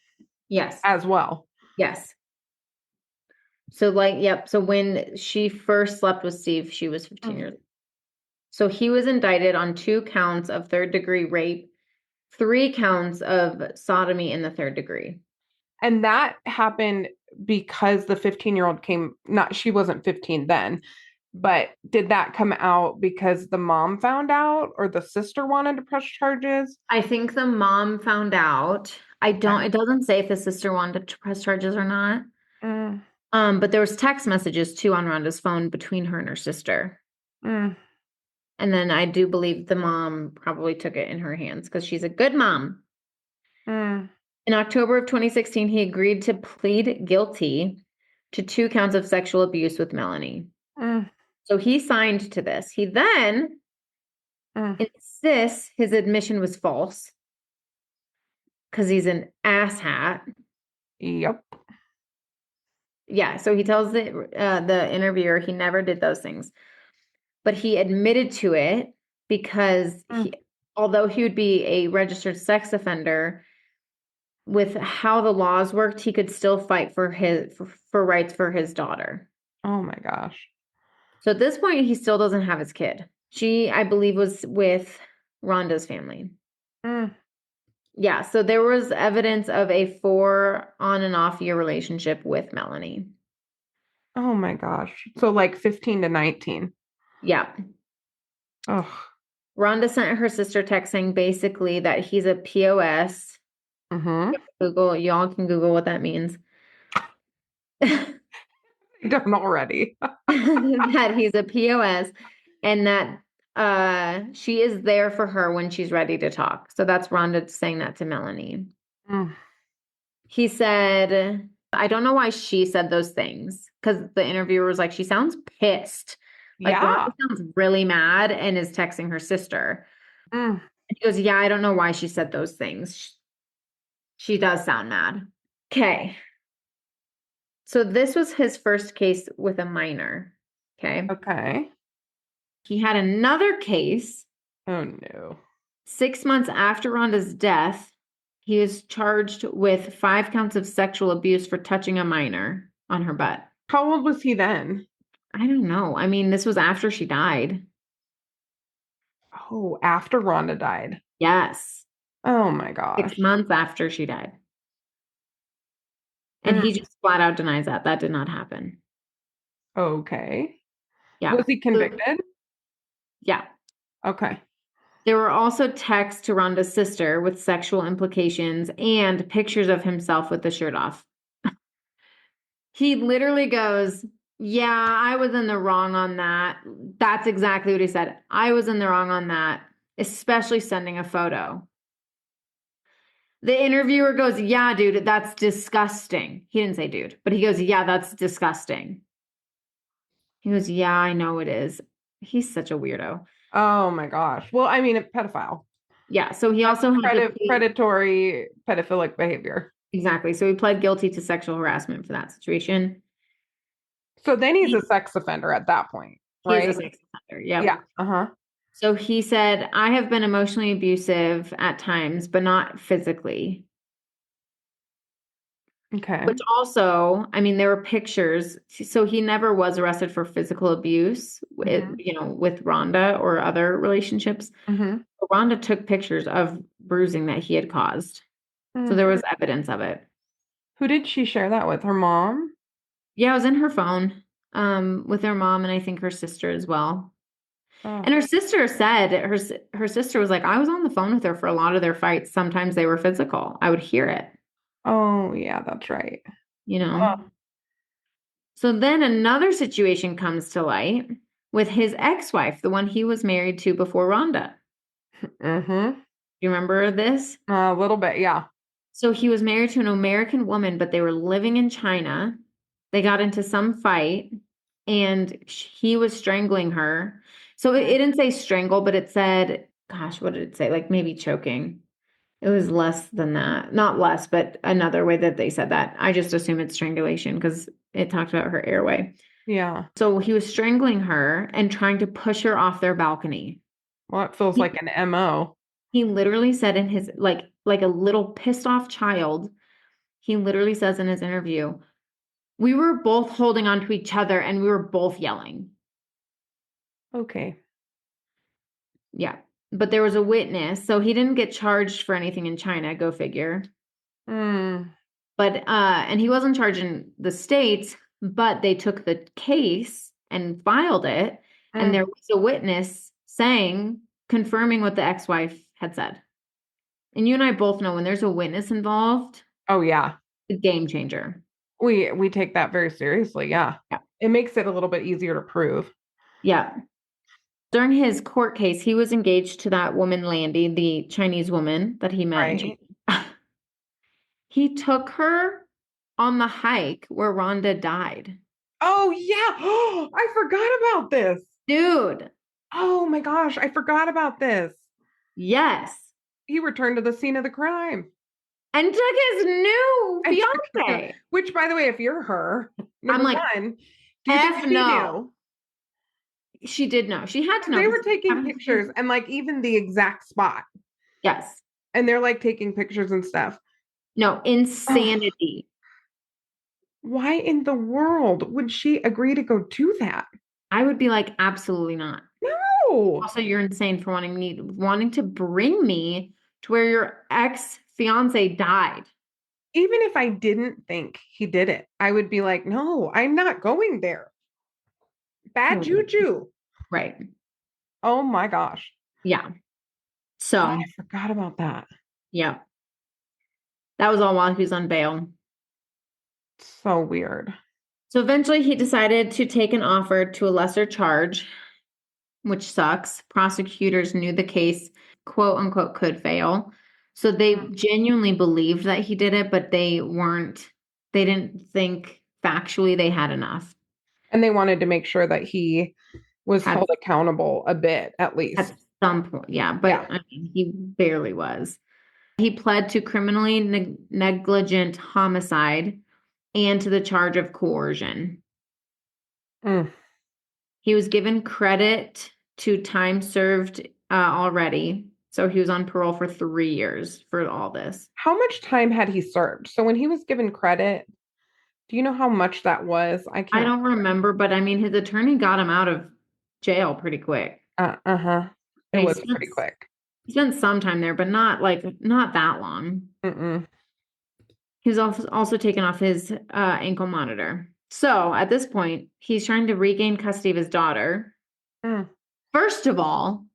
Yes. As well. Yes. So so when she first slept with Steve, she was 15 years old. So he was indicted on 2 counts of third-degree rape, 3 counts of sodomy in the 3rd degree. And that happened because the 15-year-old she wasn't 15 then, but did that come out because the mom found out or the sister wanted to press charges? I think the mom found out. It doesn't say if the sister wanted to press charges or not. But there was text messages too on Rhonda's phone between her and her sister. And then I do believe the mom probably took it in her hands because she's a good mom. In October of 2016, he agreed to plead guilty to 2 counts of sexual abuse with Melanie. So he signed to this. He then insists his admission was false because he's an asshat. Yep. Yeah, so he tells the interviewer he never did those things. But he admitted to it because although he would be a registered sex offender, with how the laws worked, he could still fight for rights for his daughter. Oh my gosh. So at this point, he still doesn't have his kid. She, I believe, was with Rhonda's family. Yeah, so there was evidence of a 4 on and off year relationship with Melanie. Oh my gosh. So like 15 to 19. Yeah. Oh. Rhonda sent her sister text saying basically that he's a POS. Y'all can Google what that means. Done already. That he's a POS and that she is there for her when she's ready to talk. So that's Rhonda saying that to Melanie. He said, I don't know why she said those things because the interviewer was like, she sounds pissed. Like Rhonda sounds really mad and is texting her sister. And he goes, yeah, I don't know why she said those things. She does sound mad. Okay. So this was his first case with a minor. Okay. He had another case. Oh, no. 6 months after Rhonda's death, he was charged with 5 counts of sexual abuse for touching a minor on her butt. How old was he then? I don't know. I mean, this was after she died. Oh, after Rhonda died. Yes. Oh, my 6 gosh. months after she died. And he just flat out denies that. That did not happen. Okay. Yeah. Was he convicted? Yeah. Okay. There were also texts to Rhonda's sister with sexual implications and pictures of himself with the shirt off. He literally goes, yeah, I was in the wrong on that. That's exactly what he said. I was in the wrong on that, especially sending a photo. The interviewer goes, yeah, dude, that's disgusting. He didn't say dude, but he goes, yeah, that's disgusting. He goes, yeah, I know it is. He's such a weirdo. Oh, my gosh. Well, I mean, a pedophile. Yeah, so he also had to plead, predatory, pedophilic behavior. exactly. So he pled guilty to sexual harassment for that situation. So then he's a sex offender at that point, right? He's a sex offender. Yep. Yeah. Uh-huh. So he said, I have been emotionally abusive at times, but not physically. Okay. Which also, I mean, there were pictures. So he never was arrested for physical abuse, you know, with Rhonda or other relationships. Mm-hmm. But Rhonda took pictures of bruising that he had caused. So there was evidence of it. Who did she share that with? Her mom? Yeah, it was in her phone, with her mom and I think her sister as well. Oh. And her sister said, her sister was like, I was on the phone with her for a lot of their fights. Sometimes they were physical. I would hear it. Oh, yeah, that's right. You know? So then another situation comes to light with his ex-wife, the one he was married to before Rhonda. Mm-hmm. You remember this? A little bit, yeah. So he was married to an American woman, but they were living in China. They got into some fight and he was strangling her. So it didn't say strangle, but it said, gosh, what did it say? Like maybe choking. It was less than that. Not less, but another way that they said that. I just assume it's strangulation because it talked about her airway. Yeah. So he was strangling her and trying to push her off their balcony. Well, it feels like an MO. He literally said in his, like a little pissed off child, he literally says in his interview, we were both holding on to each other and we were both yelling. Okay. Yeah. But there was a witness, so he didn't get charged for anything in China, go figure. But and he wasn't charged in the States, but they took the case and filed it, and there was a witness confirming what the ex-wife had said. And you and I both know when there's a witness involved, oh yeah, a game changer. We take that very seriously, yeah. It makes it a little bit easier to prove. Yeah. During his court case, he was engaged to that woman, Landy, the Chinese woman that he met. Right. He took her on the hike where Rhonda died. Oh, yeah. I forgot about this. Dude. Oh, my gosh. I forgot about this. Yes. He returned to the scene of the crime. And took his new fiance. Which, by the way, if you're her, number one, do you think she knew? She did know. She had to know. They were taking pictures and like even the exact spot. Yes. And they're like taking pictures and stuff. No, insanity. Why in the world would she agree to go do that? I would be like, absolutely not. No. Also, you're insane for wanting to bring me to where your ex-fiance died. Even if I didn't think he did it, I would be like, no, I'm not going there. Bad juju. Right. Oh my gosh. Yeah. So I forgot about that. Yeah. That was all while he was on bail. So weird. So eventually he decided to take an offer to a lesser charge, which sucks. Prosecutors knew the case, quote unquote, could fail. So they genuinely believed that he did it, but they didn't think factually they had enough. And they wanted to make sure that he was held accountable a bit, at least. At some point, yeah. But yeah. I mean, he barely was. He pled to criminally negligent homicide and to the charge of coercion. He was given credit to time served already. So he was on parole for 3 years for all this. How much time had he served? So when he was given credit, do you know how much that was? I I can't. don't remember, but I mean, his attorney got him out of jail pretty quick. Uh-huh. It And was pretty quick. He spent some time there, but not that long. Mm-mm. He was also taken off his ankle monitor. So at this point, he's trying to regain custody of his daughter. Mm. First of all,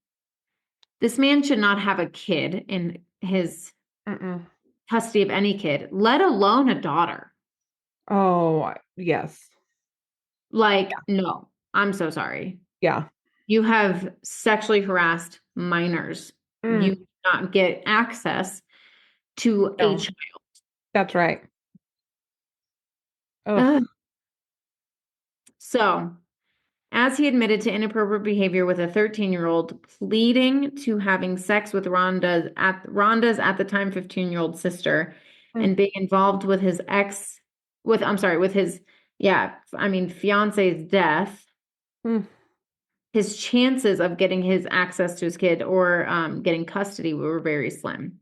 this man should not have a kid in his Mm-mm. custody of any kid, let alone a daughter. Oh, yes. Like, no, I'm so sorry. Yeah. You have sexually harassed minors. Mm. You do not get access to a No. child. That's right. Ugh. So, as he admitted to inappropriate behavior with a 13-year-old, pleading to having sex with Rhonda's at the time 15-year-old sister, and being involved with his fiance's death, his chances of getting his access to his kid or getting custody were very slim.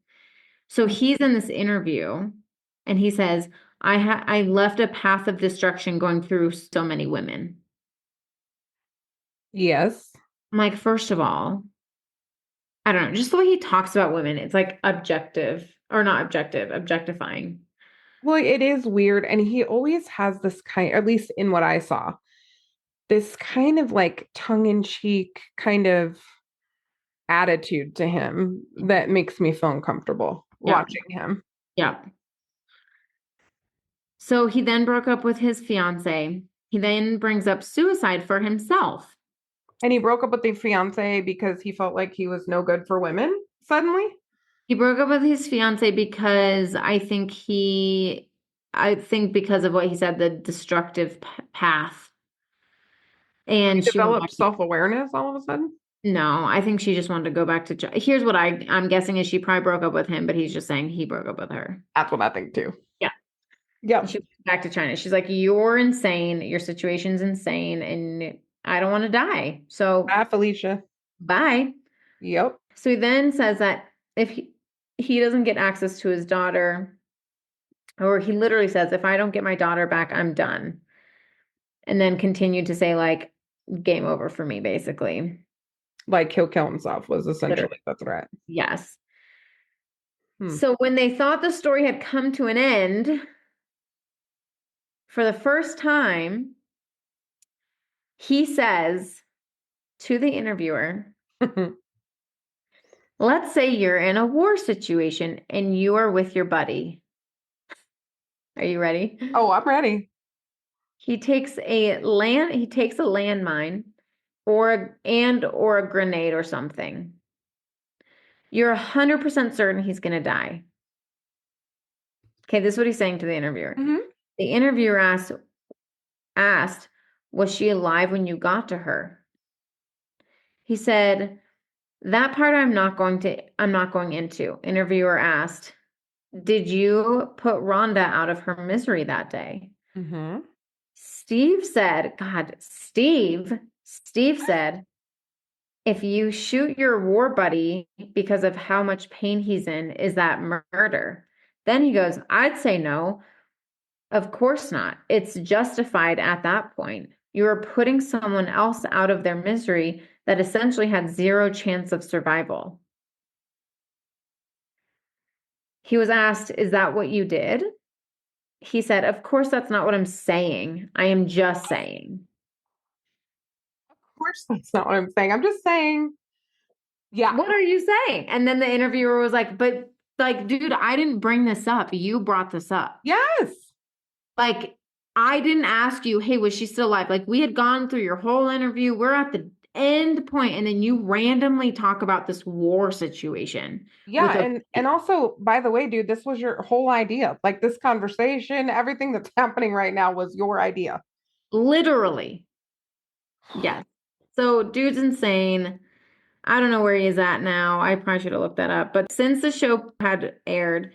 So he's in this interview and he says, I left a path of destruction going through so many women. Yes. I'm like, first of all, I don't know, just the way he talks about women, it's like objectifying. Well, it is weird. And he always has this kind, at least in what I saw, this kind of like tongue-in-cheek kind of attitude to him that makes me feel uncomfortable watching him. Yeah. So he then broke up with his fiance. He then brings up suicide for himself. And he broke up with the fiance because he felt like he was no good for women suddenly. He broke up with his fiance because I think because of what he said, the destructive path. And she developed self-awareness all of a sudden. No, I think she just wanted to go back to. Here's what I'm guessing is she probably broke up with him, but he's just saying he broke up with her. That's what I think too. Yeah. Yeah. She went back to China. She's like, you're insane. Your situation's insane. And I don't want to die. So bye, Felicia. Bye. Yep. So he then says that if he doesn't get access to his daughter, or he literally says, if I don't get my daughter back, I'm done. And then continued to say, like, game over for me, basically. Like he'll kill himself was essentially the threat. Yes. So when they thought the story had come to an end, for the first time, he says to the interviewer, let's say you're in a war situation and you are with your buddy. Are you ready? Oh, I'm ready. He takes a landmine or a grenade or something. You're 100% certain he's going to die. Okay, this is what he's saying to the interviewer. Mm-hmm. The interviewer asked, was she alive when you got to her? He said, that part I'm not going into. Interviewer asked, did you put Rhonda out of her misery that day? Mm-hmm. Steve said, if you shoot your war buddy because of how much pain he's in, is that murder? Then he goes, I'd say no. Of course not. It's justified at that point. You are putting someone else out of their misery that essentially had zero chance of survival. He was asked, is that what you did? He said, of course, that's not what I'm saying. I am just saying. Of course, that's not what I'm saying. I'm just saying. Yeah. What are you saying? And then the interviewer was like, but like, dude, I didn't bring this up. You brought this up. Yes. Like, I didn't ask you, hey, was she still alive? Like, we had gone through your whole interview. We're at the end point, and then you randomly talk about this war situation. Yeah, and also, by the way, dude, this was your whole idea. Like this conversation, everything that's happening right now was your idea. Literally. Yes. So dude's insane. I don't know where he is at now. I probably should have looked that up. But since the show had aired,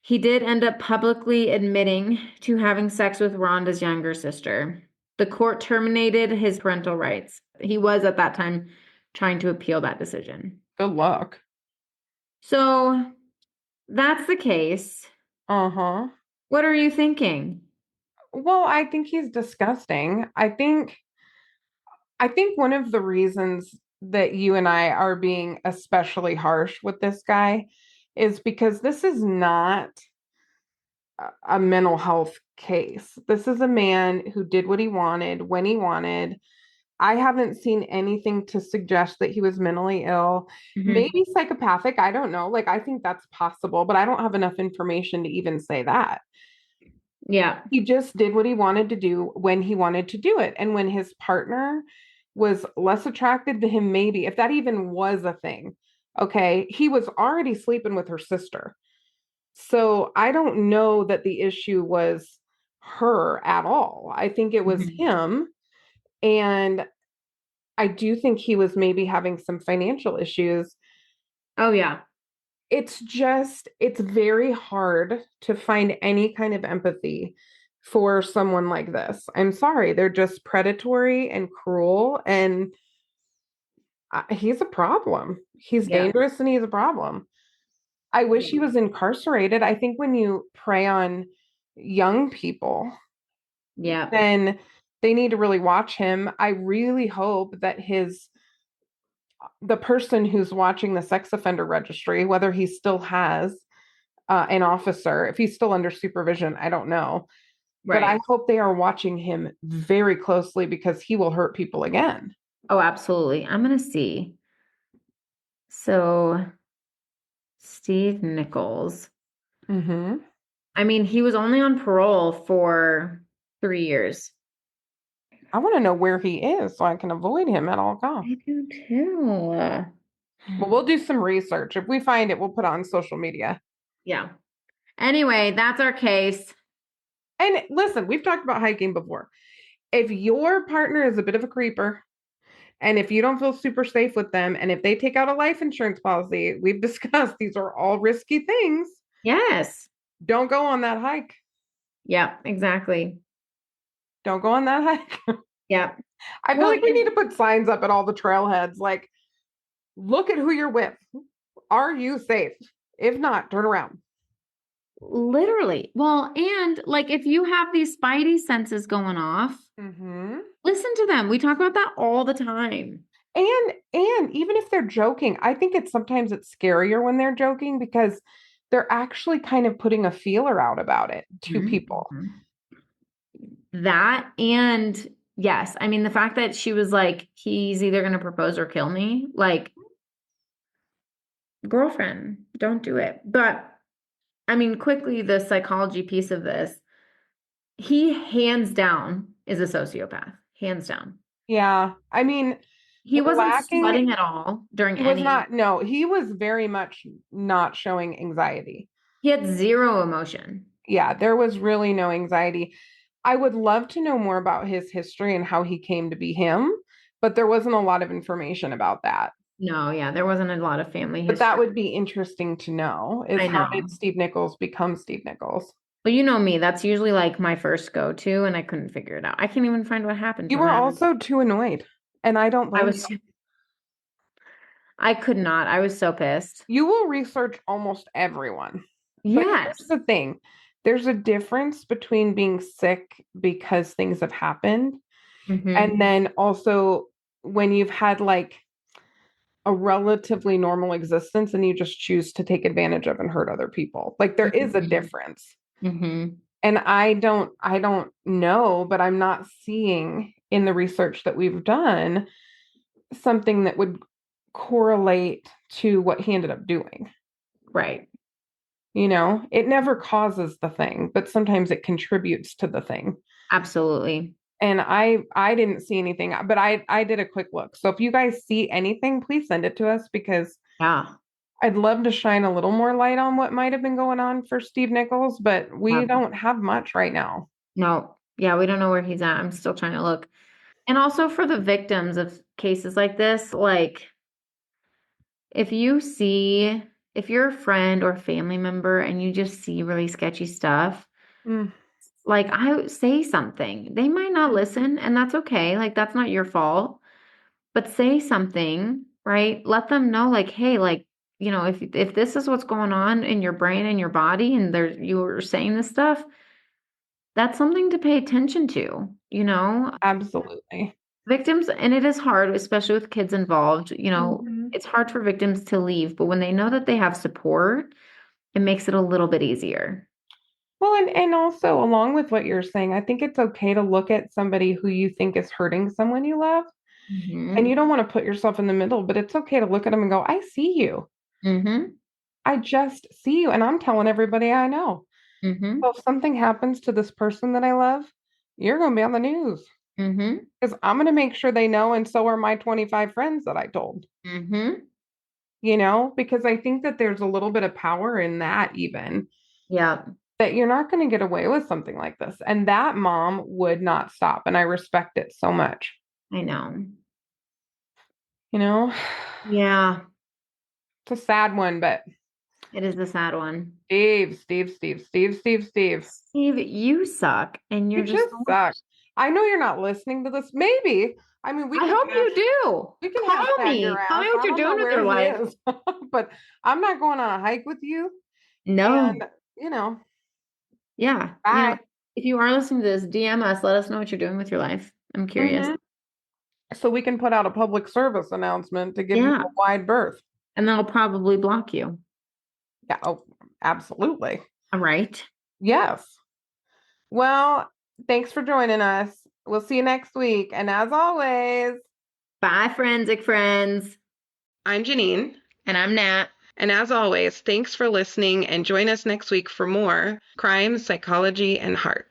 he did end up publicly admitting to having sex with Rhonda's younger sister. The court terminated his parental rights. He was at that time trying to appeal that decision. Good luck. So that's the case. Uh-huh. What are you thinking? Well, I think he's disgusting. I think one of the reasons that you and I are being especially harsh with this guy is because this is not a mental health case. This is a man who did what he wanted when he wanted. I haven't seen anything to suggest that he was mentally ill. Maybe psychopathic. I don't know. Like, I think that's possible, but I don't have enough information to even say that. Yeah. He just did what he wanted to do when he wanted to do it. And when his partner was less attracted to him, maybe, if that even was a thing, okay, he was already sleeping with her sister. So I don't know that the issue was her at all. I think it was him. And I do think he was maybe having some financial issues. Oh, yeah. It's very hard to find any kind of empathy for someone like this. I'm sorry, they're just predatory and cruel, and he's a problem. He's dangerous and he's a problem. I wish he was incarcerated. I think when you prey on young people, Yeah. then they need to really watch him. I really hope that the person who's watching the sex offender registry, whether he still has an officer, if he's still under supervision, I don't know. But I hope they are watching him very closely because he will hurt people again. Oh, absolutely. I'm going to see. So, Steve Nichols. Mm-hmm. I mean, he was only on parole for 3 years. I want to know where he is so I can avoid him at all costs. I do too. Well, we'll do some research. If we find it, we'll put it on social media. Yeah. Anyway, that's our case. And listen, we've talked about hiking before. If your partner is a bit of a creeper, and if you don't feel super safe with them, and if they take out a life insurance policy, we've discussed these are all risky things. Yes. Don't go on that hike. Yeah, exactly. Don't go on that hike. Yeah. I feel like we need to put signs up at all the trailheads like, look at who you're with. Are you safe? If not, turn around. Literally. Well, and like if you have these spidey senses going off, listen to them. We talk about that all the time. And even if they're joking, I think sometimes it's scarier when they're joking because they're actually kind of putting a feeler out about it to people. That, and yes, I mean the fact that she was like, he's either going to propose or kill me, like, girlfriend, don't do it. But I mean, quickly, the psychology piece of this, he hands down is a sociopath, hands down. Yeah. I mean, he wasn't sweating at all during he was very much not showing anxiety. He had zero emotion. Yeah, there was really no anxiety. I would love to know more about his history and how he came to be him, but there wasn't a lot of information about that. No, yeah, there wasn't a lot of family history. But that would be interesting to know, how did Steve Nichols become Steve Nichols? Well, you know me, that's usually like my first go-to, and I couldn't figure it out. I can't even find what happened to him. You were also too annoyed, and I don't blame you. I could not. I was so pissed. You will research almost everyone. Yes. But here's the thing. There's a difference between being sick because things have happened, and then also when you've had like a relatively normal existence and you just choose to take advantage of and hurt other people. Like there is a difference. And I don't know, but I'm not seeing in the research that we've done something that would correlate to what he ended up doing. Right. You know, it never causes the thing, but sometimes it contributes to the thing. Absolutely. And I didn't see anything, but I did a quick look. So if you guys see anything, please send it to us because I'd love to shine a little more light on what might have been going on for Steve Nichols, but we don't have much right now. No. Yeah, we don't know where he's at. I'm still trying to look. And also for the victims of cases like this, like if you're a friend or family member and you just see really sketchy stuff, like I would say something. They might not listen, and that's okay. Like that's not your fault. But say something right? Let them know, like, hey, like, you know, if this is what's going on in your brain and your body, and you were saying this stuff, that's something to pay attention to, you know? Absolutely. Victims, and it is hard, especially with kids involved, you know, Mhm. it's hard for victims to leave, but when they know that they have support, it makes it a little bit easier. Well, and also along with what you're saying, I think it's okay to look at somebody who you think is hurting someone you love, and Mm-hmm. you don't want to put yourself in the middle, but it's okay to look at them and go, I see you. Mm-hmm. I just see you, and I'm telling everybody I know. Mm-hmm. So if something happens to this person that I love, you're going to be on the news Mm-hmm. because I'm going to make sure they know, and so are my 25 friends that I told, Mm-hmm. because I think that there's a little bit of power in that, even Yeah, that you're not going to get away with something like this. And that mom would not stop. And I respect it so much. I know. You know, Yeah, it's a sad one, but it is a sad one. Steve. Steve, you suck, and you're You just just suck. I know you're not listening to this. Maybe. I mean, I hope you do. we can Call hashtag your me. Tell ass. me what I you're don't know doing with where your he life. is, but I'm not going on a hike with you. No. And, you know, Yeah. You know, bye. if you are listening to this, DM us. Let us know what you're doing with your life. I'm curious. Mhm. So we can put out a public service announcement to give you Yeah. a wide berth. And they'll probably block you. Yeah. Oh, absolutely. All right. Yes. Well, thanks for joining us. We'll see you next week. And as always, Bye, forensic friends. I'm Janine. And I'm Nat. And as always, thanks for listening and join us next week for more crime, psychology, and heart.